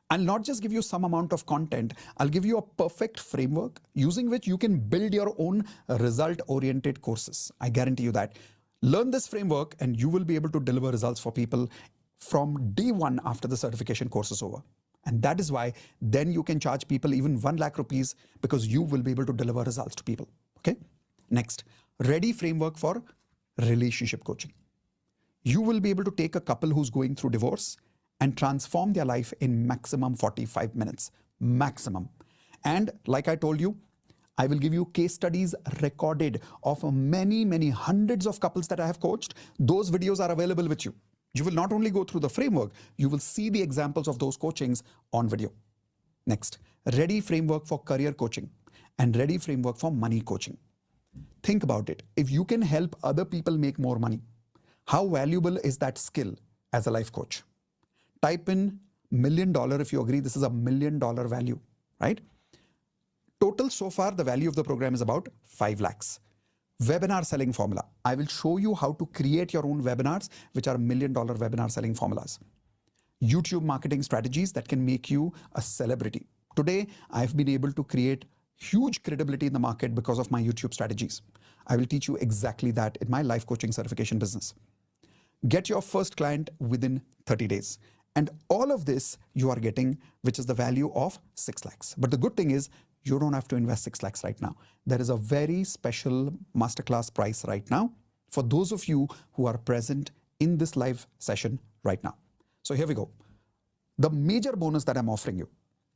I'll not just give you some amount of content. I'll give you a perfect framework using which you can build your own result-oriented courses. I guarantee you that. Learn this framework and you will be able to deliver results for people from day 1 after the certification course is over. And that is why then you can charge people even 1 lakh rupees because you will be able to deliver results to people. Okay. Next, ready framework for relationship coaching. You will be able to take a couple who's going through divorce and transform their life in maximum 45 minutes, maximum. And like I told you, I will give you case studies recorded of many hundreds of couples that I have coached. Those videos are available with you. You will not only go through the framework, you will see the examples of those coachings on video. Next, ready framework for career coaching and ready framework for money coaching. Think about it. If you can help other people make more money, how valuable is that skill as a life coach? Type in $1 million if you agree this is a $1 million value, right? Total so far, the value of the program is about 5 lakhs. Webinar selling formula. I will show you how to create your own webinars, which are $1 million webinar selling formulas. YouTube marketing strategies that can make you a celebrity. Today, I've been able to create huge credibility in the market because of my YouTube strategies. I will teach you exactly that in my life coaching certification business. Get your first client within 30 days. And all of this you are getting, which is the value of 6 lakhs. But the good thing is you don't have to invest 6 lakhs right now. There is a very special masterclass price right now for those of you who are present in this live session right now. So here we go. The major bonus that I'm offering you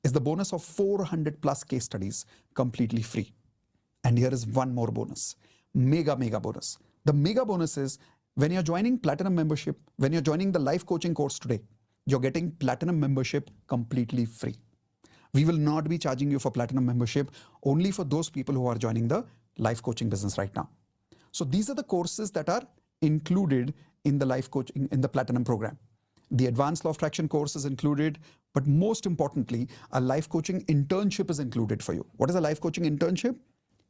is the bonus of 400 plus case studies completely free. And here is one more bonus, mega bonus. The mega bonus is when you're joining platinum membership, when you're joining the life coaching course today, you're getting platinum membership completely free. We will not be charging you for platinum membership, only for those people who are joining the life coaching business right now. So these are the courses that are included in the life coaching, in the platinum program. The advanced law of attraction course is included, but most importantly, a life coaching internship is included for you. What is a life coaching internship?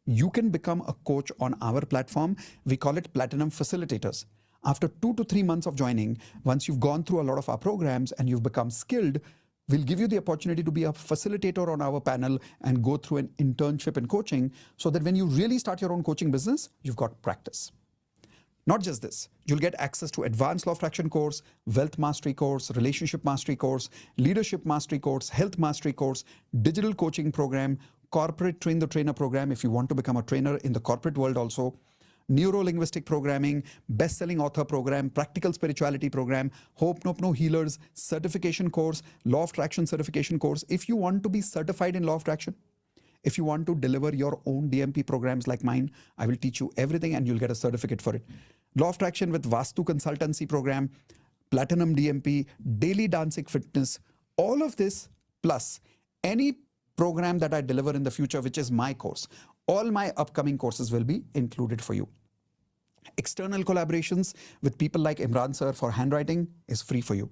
you can become a coach on our platform. We call it Platinum Facilitators. After 2 to 3 months of joining, once you've gone through a lot of our programs and you've become skilled, we'll give you the opportunity to be a facilitator on our panel and go through an internship in coaching, so that when you really start your own coaching business, you've got practice. Not just this, you'll get access to advanced law of attraction course, wealth mastery course, relationship mastery course, leadership mastery course, health mastery course, digital coaching program, corporate train the trainer program if you want to become a trainer in the corporate world also, neuro-linguistic programming, best-selling author program, practical spirituality program, Ho'oponopono Healers certification course, law of attraction certification course. If you want to be certified in law of attraction, if you want to deliver your own DMP programs like mine, I will teach you everything and you'll get a certificate for it. Law of attraction with Vastu consultancy program, Platinum DMP, daily dancing fitness, all of this plus any program that I deliver in the future, which is my course, all my upcoming courses will be included for you. External collaborations with people like Imran sir for handwriting is free for you.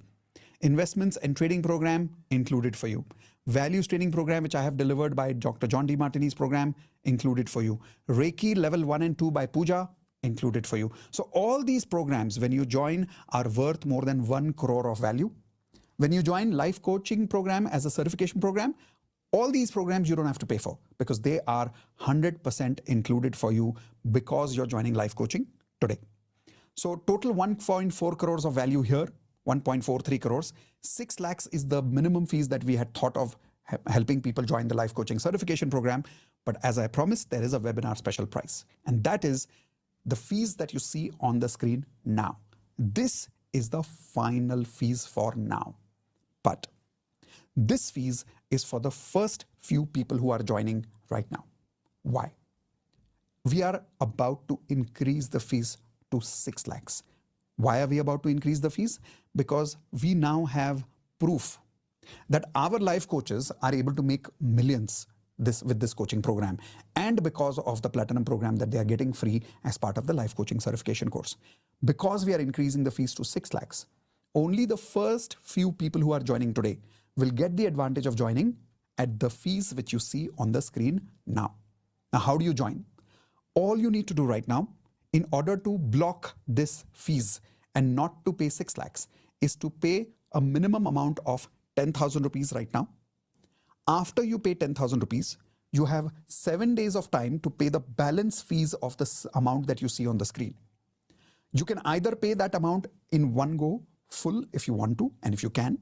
Investments and trading program included for you. Values training program, which I have delivered by Dr. John D. Martini's program, included for you. Reiki level 1 and 2 by Pooja, included for you. So all these programs, when you join, are worth more than 1 crore of value. When you join life coaching program as a certification program, all these programs you don't have to pay for because they are 100% included for you because you're joining life coaching today. So total 1.4 crores of value here, 1.43 crores. 6 lakhs is the minimum fees that we had thought of helping people join the life coaching certification program. But as I promised, there is a webinar special price, and that is the fees that you see on the screen now. This is the final fees for now. But this fees is for the first few people who are joining right now. Why? We are about to increase the fees to 6 lakhs. Why are we about to increase the fees? Because we now have proof that our life coaches are able to make millions with this coaching program, and because of the Platinum program that they are getting free as part of the life coaching certification course. Because we are increasing the fees to 6 lakhs, only the first few people who are joining today will get the advantage of joining at the fees which you see on the screen now. Now, how do you join? All you need to do right now, in order to block this fees and not to pay 6 lakhs, is to pay a minimum amount of 10,000 rupees right now. After you pay 10,000 rupees, you have 7 days of time to pay the balance fees of this amount that you see on the screen. You can either pay that amount in one go, full if you want to, and if you can.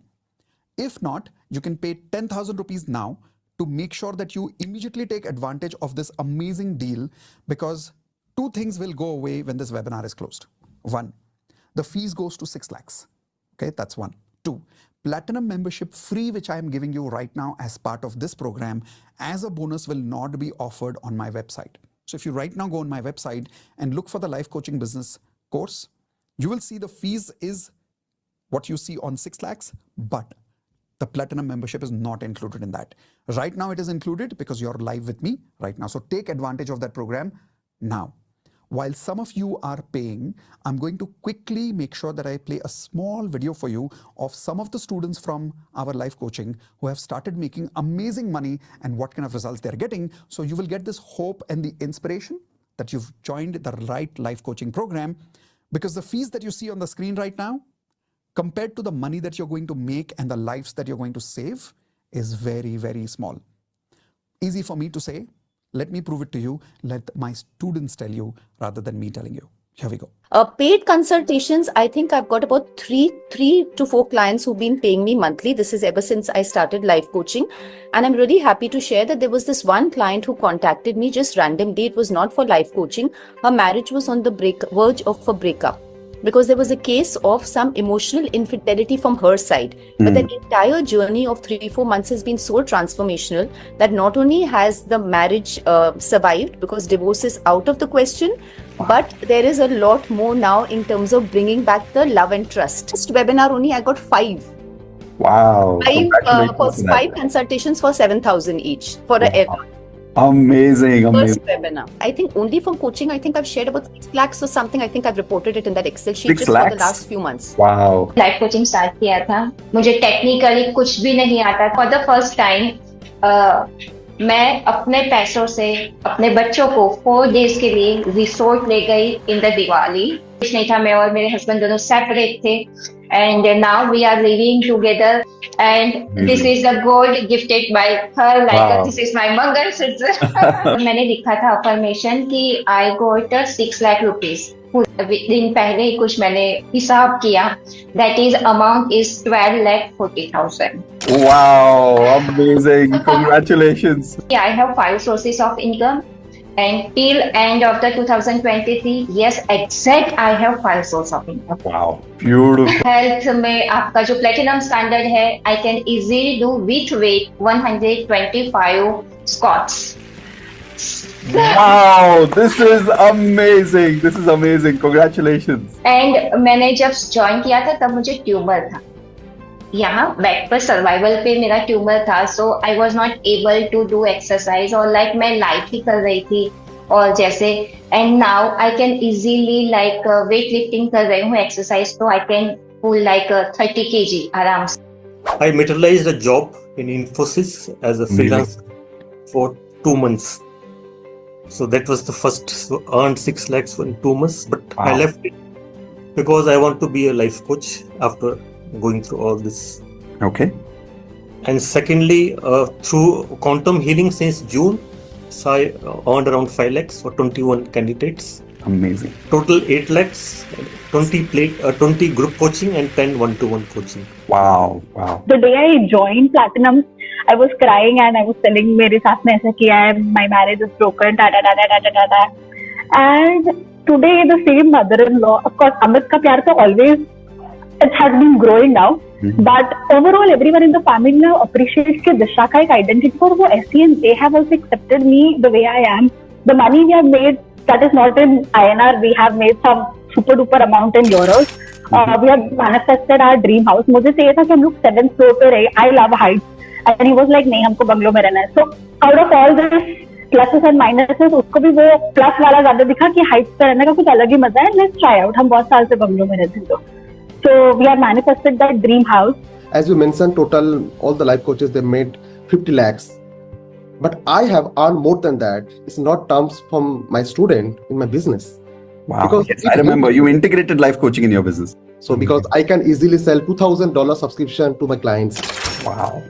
If not, you can pay 10,000 rupees now to make sure that you immediately take advantage of this amazing deal, because 2 things will go away when this webinar is closed. 1, the fees goes to 6 lakhs. Okay, that's 1. 2, Platinum membership free, which I am giving you right now as part of this program as a bonus, will not be offered on my website. So if you right now go on my website and look for the life coaching business course, you will see the fees is what you see on 6 lakhs, but the Platinum membership is not included in that. Right now it is included because you're live with me right now. So take advantage of that program now. While some of you are paying, I'm going to quickly make sure that I play a small video for you of some of the students from our life coaching who have started making amazing money and what kind of results they're getting. So you will get this hope and the inspiration that you've joined the right life coaching program, because the fees that you see on the screen right now, compared to the money that you're going to make and the lives that you're going to save, is very, very small. Easy for me to say. Let me prove it to you. Let my students tell you rather than me telling you. Here we go. Paid consultations, I think I've got about three to 4 clients who've been paying me monthly. This is ever since I started life coaching. And I'm really happy to share that there was this one client who contacted me just randomly. It was not for life coaching. Her marriage was on the verge of a breakup, because there was a case of some emotional infidelity from her side. But the entire journey of 3-4 months has been so transformational that not only has the marriage survived, because divorce is out of the question, but there is a lot more now in terms of bringing back the love and trust. This webinar only, I got 5. Wow. 5 consultations for 7,000 each for a Amazing. first webinar. I think only from coaching, I think I've shared about 6 lakhs or something. I think I've reported it in that Excel sheet 6 just lakhs? for the last few months. Wow. Life coaching start किया था. मुझे technically कुछ भी नहीं आता. For the first time मैं अपने पैसों से अपने बच्चों को 4 days के लिए रिसोर्ट ले गई इन द दिवाली। कुछ नहीं था, मैं और मेरे हस्बैंड दोनों सेपरेट थे and now we are living together and this Amazing. Is the gold gifted by her like Wow. This is my mangalsutra. मैंने लिखा था अफर्मेशन कि आई गोट 6 लाख रुपीज। दिन पहले ही कुछ मैंने हिसाब किया, that is amount is 12,40,000। Wow. Amazing. Congratulations. Yeah, I have 5 sources of income, and till end of the 2023, yes, exact I have 5 sources of income. Wow. Beautiful. Health में आपका जो platinum standard है, I can easily do with weight 125 squats. Wow. This is amazing. This is amazing. Congratulations. And मैंने जब join किया था तब मुझे ट्यूमर था यहाँ बैक पर, सर्वाइवल पे मेरा ट्यूमर था, so I was not able to do exercise और लाइक मैं लाइट ही कर रही थी और जैसे, and now I can easily like weight lifting कर रही हूँ एक्सरसाइज, तो I can pull like 30 kg आराम से। I materialized a job in Infosys as a freelancer for 2 months. So that was the first, so earned 6 lakhs in 2 months, but I left it because I want to be a life coach after going through all this. Okay. And secondly, through quantum healing since June, so I earned around 5 lakhs for 21 candidates. Amazing. Total 8 lakhs, 20 group coaching and 10 one-to-one coaching. Wow. Wow. The day I joined Platinum, I was crying and I was telling मेरे साथ में ऐसा किया है, my marriage is broken, da da da da da da da. And today the same mother-in-law, of course, Amit का प्यार तो always it has been growing now, but overall everyone in the family now appreciates कि दिशा का एक identity और वो ऐसी, and they have also accepted me the way I am. The money we have made, that is not in INR, we have made some super duper amount in euros. We have manifested our dream house. मुझे चाहिए था कि हम लोग 7th floor पे रहे. I love heights. And he was like, नहीं हमको बंगलो में रहना है. So out of all this pluses and minuses, उसको भी वो प्लस वाला ज्यादा दिखा कि हाइट्स पे रहने का कुछ अलग ही मजा है. Let's try out. हम बहुत साल से बंगलो में रहते हैं. So we have manifested that dream house. As you mentioned, total all the life coaches they made 50 lakhs. But I have earned more than that. It's not terms from my student in my business. Wow. Because Yes, I remember you integrated life coaching in your business. So because I can easily sell $2,000 subscription to my clients. Wow.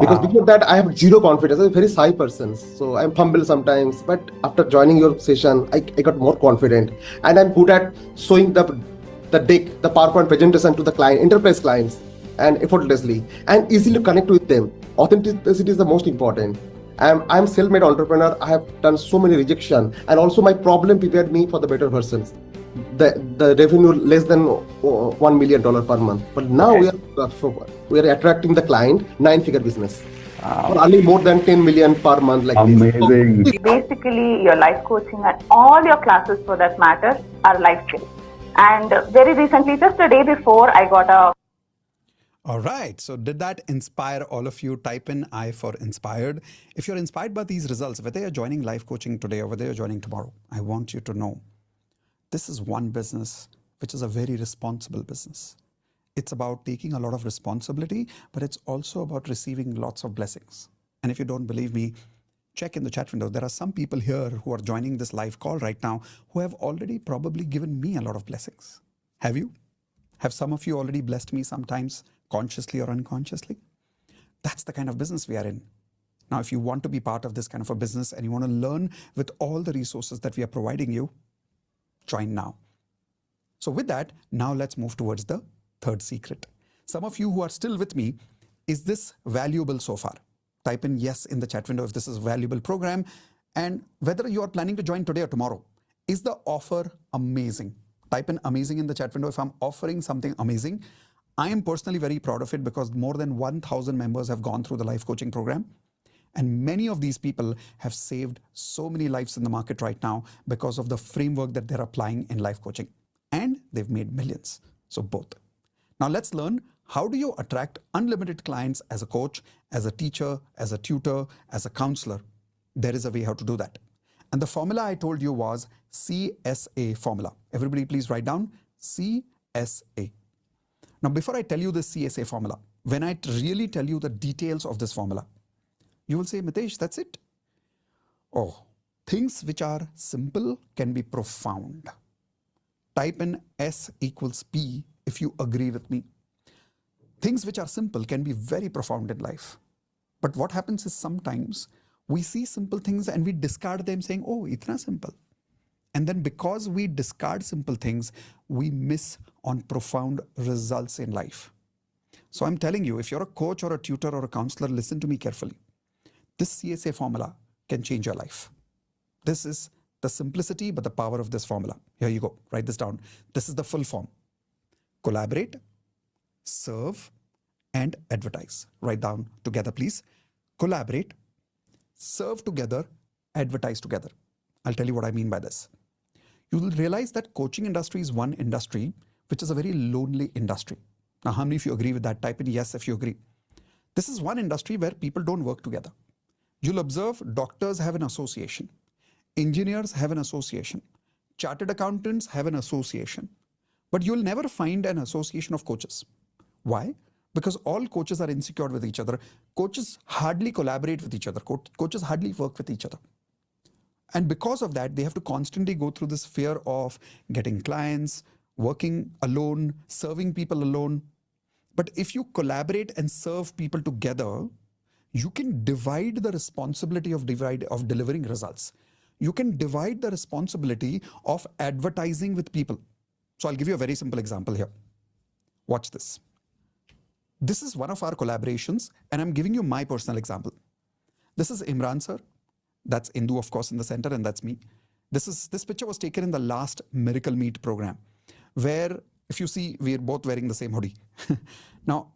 Because before that I have zero confidence. I'm a very shy person, so I'm humble sometimes. But after joining your session, I got more confident, and I'm good at showing the deck, the PowerPoint presentation to the client, enterprise clients, and effortlessly and easily connect with them. Authenticity is the most important. I'm self-made entrepreneur. I have done so many rejection, and also my problem prepared me for the better versions. The revenue less than $1 million per month, but now we are attracting the client 9-figure business. For earning more than 10 million per month like Amazing. So basically, your life coaching and all your classes for that matter are life skills. And very recently, just a day before, I got a. All right. So did that inspire all of you? Type in I for inspired. If you're inspired by these results, whether you're joining life coaching today or whether you're joining tomorrow, I want you to know this is one business which is a very responsible business. It's about taking a lot of responsibility, but it's also about receiving lots of blessings. And if you don't believe me, check in the chat window. There are some people here who are joining this live call right now who have already probably given me a lot of blessings. Have you? Have some of you already blessed me sometimes, consciously or unconsciously? That's the kind of business we are in. Now, if you want to be part of this kind of a business and you want to learn with all the resources that we are providing you, join now. So with that, now let's move towards the third secret. Some of you who are still with me, is this valuable so far? Type in yes in the chat window if this is a valuable program, and whether you are planning to join today or tomorrow. Is the offer amazing? Type in amazing in the chat window if I'm offering something amazing. I am personally very proud of it because more than 1,000 members have gone through the life coaching program. And many of these people have saved so many lives in the market right now because of the framework that they're applying in life coaching. And they've made millions. So both. Now let's learn, how do you attract unlimited clients as a coach, as a teacher, as a tutor, as a counselor? There is a way how to do that. And the formula I told you was CSA formula. Everybody please write down CSA. Now before I tell you the CSA formula, when I really tell you the details of this formula, you will say, Mitesh, that's it? Oh, things which are simple can be profound. Type in S equals P if you agree with me. Things which are simple can be very profound in life. But what happens is sometimes we see simple things and we discard them saying, oh, itna simple. And then because we discard simple things, we miss on profound results in life. So I'm telling you, if you're a coach or a tutor or a counselor, listen to me carefully. This CSA formula can change your life. This is the simplicity, but the power of this formula. Here you go. Write this down. This is the full form. Collaborate, serve, and advertise. Write down together, please. Collaborate, serve together, advertise together. I'll tell you what I mean by this. You will realize that coaching industry is one industry which is a very lonely industry. Now, how many of you agree with that? Type in yes if you agree. This is one industry where people don't work together. You'll observe doctors have an association, engineers have an association, chartered accountants have an association, but you'll never find an association of coaches. Why? Because all coaches are insecure with each other. Coaches hardly collaborate with each other. Coaches hardly work with each other. And because of that, they have to constantly go through this fear of getting clients, working alone, serving people alone. But if you collaborate and serve people together, you can divide the responsibility of delivering results. You can divide the responsibility of advertising with people. So I'll give you a very simple example here. Watch this. This is one of our collaborations, and I'm giving you my personal example. This is Imran sir. That's Indu, of course, in the center, and that's me. This picture was taken in the last Miracle Meet program, where if you see, we're both wearing the same hoodie. Now,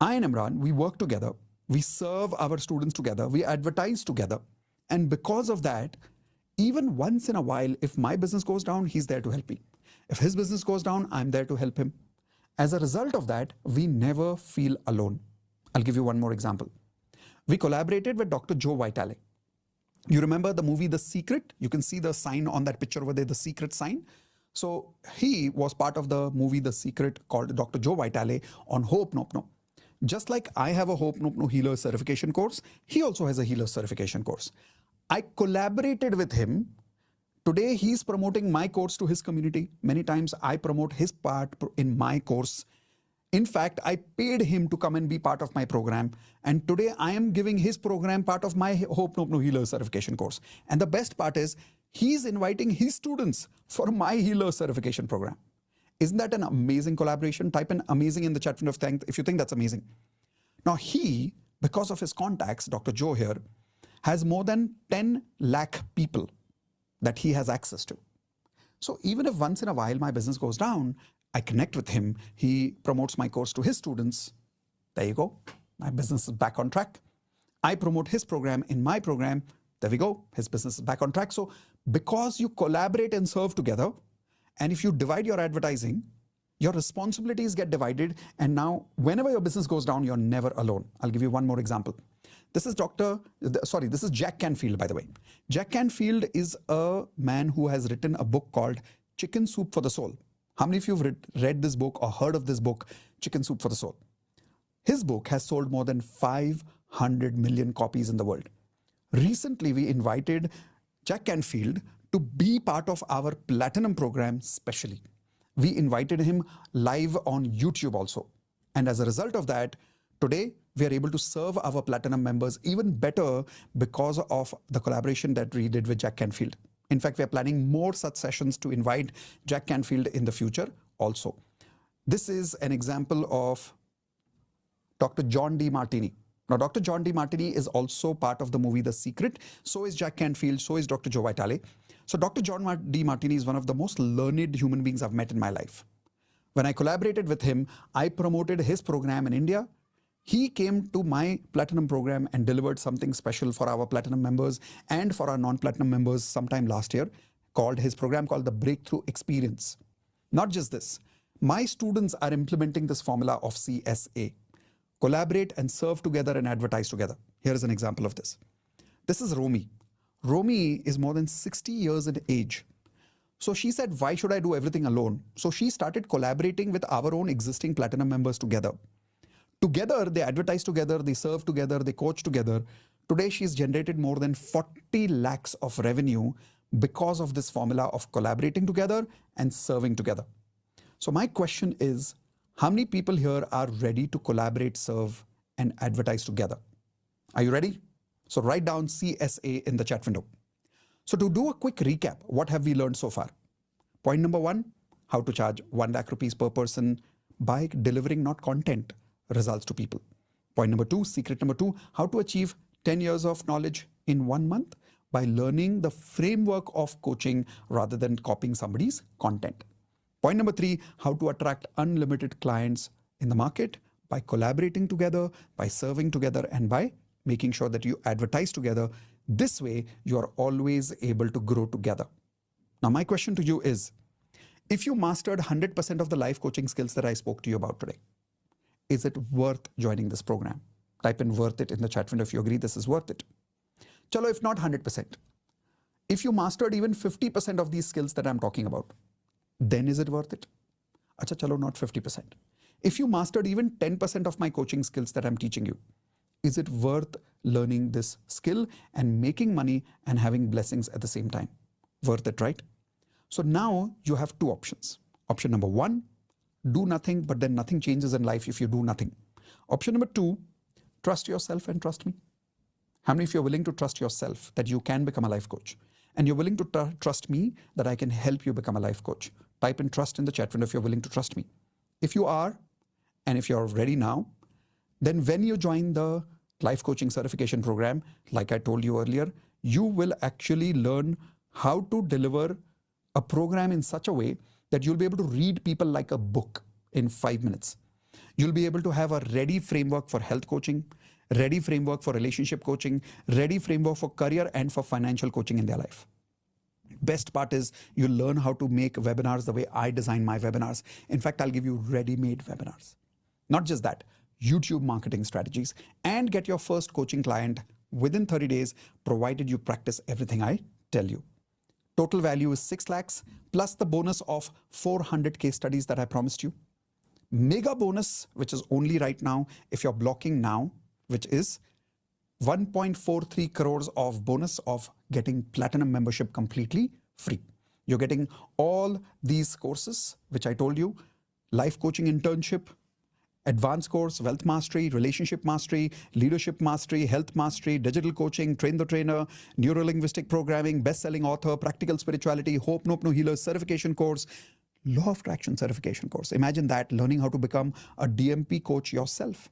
I and Imran, we work together. We serve our students together. We advertise together. And because of that, even once in a while, if my business goes down, he's there to help me. If his business goes down, I'm there to help him. As a result of that, we never feel alone. I'll give you one more example. We collaborated with Dr. Joe Vitale. You remember the movie The Secret? You can see the sign on that picture over there, the secret sign. So he was part of the movie The Secret called Dr. Joe Vitale on Hope Nopno. Just like I have a Hope Nopno Healer certification course, he also has a Healer certification course. I collaborated with him. Today he's promoting my course to his community. Many times I promote his part in my course. In fact, I paid him to come and be part of my program. And today I am giving his program part of my Hope No Healer certification course. And the best part is he's inviting his students for my Healer certification program. Isn't that an amazing collaboration? Type in amazing in the chat window if you think that's amazing. Now he, because of his contacts, Dr. Joe here, has more than 10 lakh people that he has access to. So even if once in a while my business goes down, I connect with him. He promotes my course to his students. There you go. My business is back on track. I promote his program in my program. There we go. His business is back on track. So because you collaborate and serve together, and if you divide your advertising, your responsibilities get divided. And now whenever your business goes down, you're never alone. I'll give you one more example. This is Jack Canfield, by the way. Jack Canfield is a man who has written a book called Chicken Soup for the Soul. How many of you have read this book or heard of this book, Chicken Soup for the Soul? His book has sold more than 500 million copies in the world. Recently, we invited Jack Canfield to be part of our Platinum program specially. We invited him live on YouTube also. And as a result of that, today we are able to serve our Platinum members even better because of the collaboration that we did with Jack Canfield. In fact, we are planning more such sessions to invite Jack Canfield in the future also. This is an example of Dr. John D. Martini. Now, Dr. John D. Martini is also part of the movie The Secret. So is Jack Canfield. So is Dr. Joe Vitale. So Dr. John D. Martini is one of the most learned human beings I've met in my life. When I collaborated with him, I promoted his program in India. He came to my Platinum program and delivered something special for our Platinum members and for our non-Platinum members sometime last year, his program called the Breakthrough Experience. Not just this, my students are implementing this formula of CSA. Collaborate and serve together and advertise together. Here is an example of this. This is Romy. Romy is more than 60 years in age. So she said, why should I do everything alone? So she started collaborating with our own existing Platinum members together. Together, they advertise together, they serve together, they coach together. Today, she's generated more than 40 lakhs of revenue because of this formula of collaborating together and serving together. So my question is, how many people here are ready to collaborate, serve, and advertise together? Are you ready? So write down CSA in the chat window. So to do a quick recap, what have we learned so far? Point number one, how to charge 1 lakh rupees per person by delivering not content, results to people. Point number two, secret number two, how to achieve 10 years of knowledge in 1 month by learning the framework of coaching rather than copying somebody's content. Point number three, how to attract unlimited clients in the market by collaborating together, by serving together, and by making sure that you advertise together. This way, you are always able to grow together. Now, my question to you is, if you mastered 100% of the life coaching skills that I spoke to you about today, is it worth joining this program? Type in worth it in the chat window if you agree this is worth it. Chalo, if not 100%, if you mastered even 50% of these skills that I'm talking about, then is it worth it? Acha, chalo, not 50%. If you mastered even 10% of my coaching skills that I'm teaching you, is it worth learning this skill and making money and having blessings at the same time? Worth it, right? So now you have two options. Option number one, do nothing, but then nothing changes in life if you do nothing. Option number two, trust yourself and trust me. How many of you are willing to trust yourself that you can become a life coach? And you're willing to trust me that I can help you become a life coach? Type in trust in the chat window if you're willing to trust me. If you are, and if you're ready now, then when you join the life coaching certification program, like I told you earlier, you will actually learn how to deliver a program in such a way that you'll be able to read people like a book in 5 minutes. You'll be able to have a ready framework for health coaching, ready framework for relationship coaching, ready framework for career and for financial coaching in their life. Best part is you'll learn how to make webinars the way I design my webinars. In fact, I'll give you ready-made webinars. Not just that, YouTube marketing strategies, and get your first coaching client within 30 days, provided you practice everything I tell you. Total value is 6 lakhs plus the bonus of 400 case studies that I promised you. Mega bonus, which is only right now, if you're blocking now, which is 1.43 crores of bonus of getting platinum membership completely free. You're getting all these courses, which I told you, life coaching internship, advanced course, wealth mastery, relationship mastery, leadership mastery, health mastery, digital coaching, train the trainer, neuro-linguistic programming, best-selling author, practical spirituality, Hope Nope No Healers certification course, law of attraction certification course. Imagine that, learning how to become a DMP coach yourself.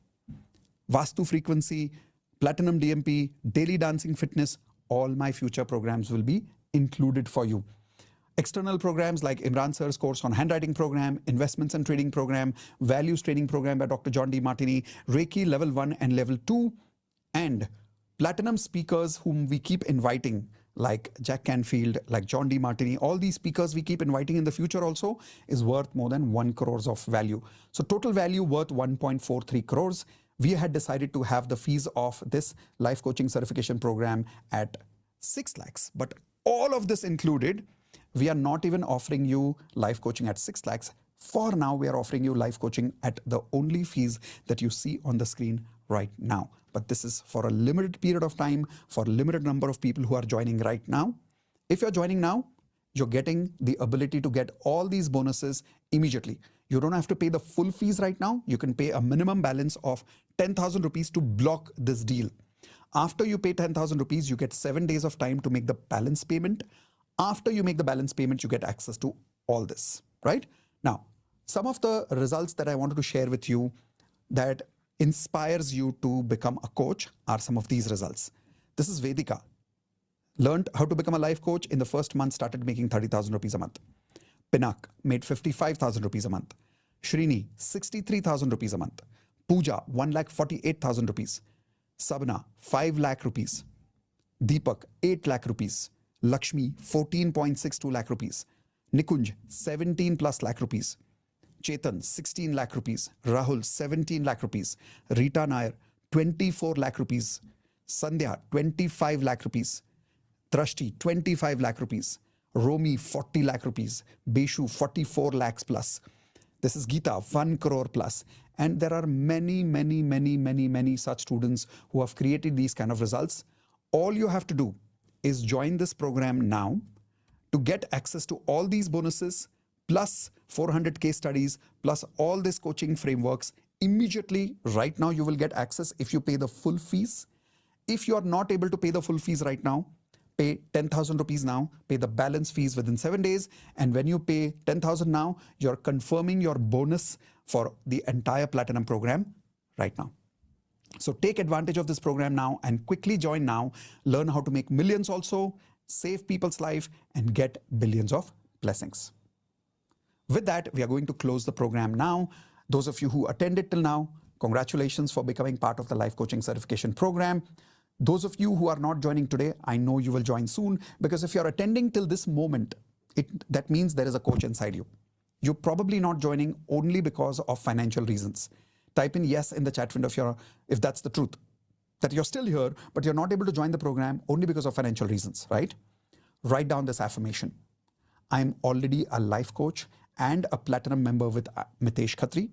Vastu frequency, platinum DMP, daily dancing fitness, all my future programs will be included for you. External programs like Imran Sir's course on handwriting program, investments and trading program, values training program by Dr. John D. Martini, Reiki level 1 and level 2, and platinum speakers whom we keep inviting like Jack Canfield, like John D. Martini. All these speakers we keep inviting in the future also is worth more than 1 crores of value. So total value worth 1.43 crores. We had decided to have the fees of this life coaching certification program at 6 lakhs. But all of this included, we are not even offering you life coaching at 6 lakhs. For now, we are offering you life coaching at the only fees that you see on the screen right now. But this is for a limited period of time, for a limited number of people who are joining right now. If you're joining now, you're getting the ability to get all these bonuses immediately. You don't have to pay the full fees right now. You can pay a minimum balance of 10,000 rupees to block this deal. After you pay 10,000 rupees, you get 7 days of time to make the balance payment. After you make the balance payment, you get access to all this, right? Now, some of the results that I wanted to share with you that inspires you to become a coach are some of these results. This is Vedika. Learned how to become a life coach. In the first month, started making 30,000 rupees a month. Pinak made 55,000 rupees a month. Shrini, 63,000 rupees a month. Pooja, 1,48,000 rupees. Sabna, 5 lakh rupees. Deepak, 8 lakh rupees. Lakshmi, 14.62 lakh rupees. Nikunj, 17 plus lakh rupees. Chetan, 16 lakh rupees. Rahul, 17 lakh rupees. Rita Nair, 24 lakh rupees. Sandhya, 25 lakh rupees. Drashti, 25 lakh rupees. Romi, 40 lakh rupees. Beshu, 44 lakhs plus. This is Geeta, 1 crore plus. And there are many such students who have created these kind of results. All you have to do is join this program now to get access to all these bonuses, plus 400 case studies, plus all these coaching frameworks. Immediately, right now, you will get access if you pay the full fees. If you are not able to pay the full fees right now, pay 10,000 rupees now, pay the balance fees within 7 days. And when you pay 10,000 now, you're confirming your bonus for the entire platinum program right now. So take advantage of this program now and quickly join now. Learn how to make millions also, save people's life, and get billions of blessings. With that, we are going to close the program now. Those of you who attended till now, congratulations for becoming part of the Life Coaching Certification Program. Those of you who are not joining today, I know you will join soon, because if you're attending till this moment, that means there is a coach inside you. You're probably not joining only because of financial reasons. Type in yes in the chat window if that's the truth, that you're still here, but you're not able to join the program only because of financial reasons, right? Write down this affirmation. I'm already a life coach and a platinum member with Mitesh Khatri,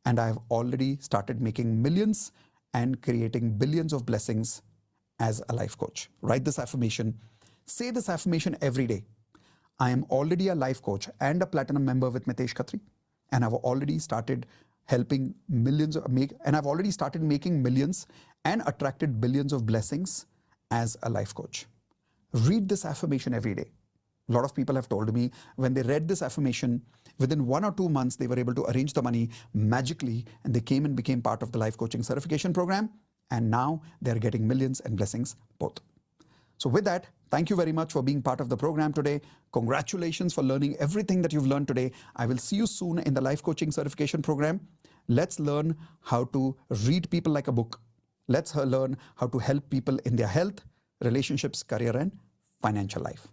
and I have already started making millions and creating billions of blessings as a life coach. Write this affirmation. Say this affirmation every day. I am already a life coach and a platinum member with Mitesh Khatri, and I've already started helping millions and I've already started making millions and attracted billions of blessings as a life coach. Read this affirmation every day. A lot of people have told me when they read this affirmation, within 1 or 2 months, they were able to arrange the money magically, and they came and became part of the Life Coaching Certification Program. And now they're getting millions and blessings both. So with that, thank you very much for being part of the program today. Congratulations for learning everything that you've learned today. I will see you soon in the Life Coaching Certification Program. Let's learn how to read people like a book. Let's learn how to help people in their health, relationships, career, and financial life.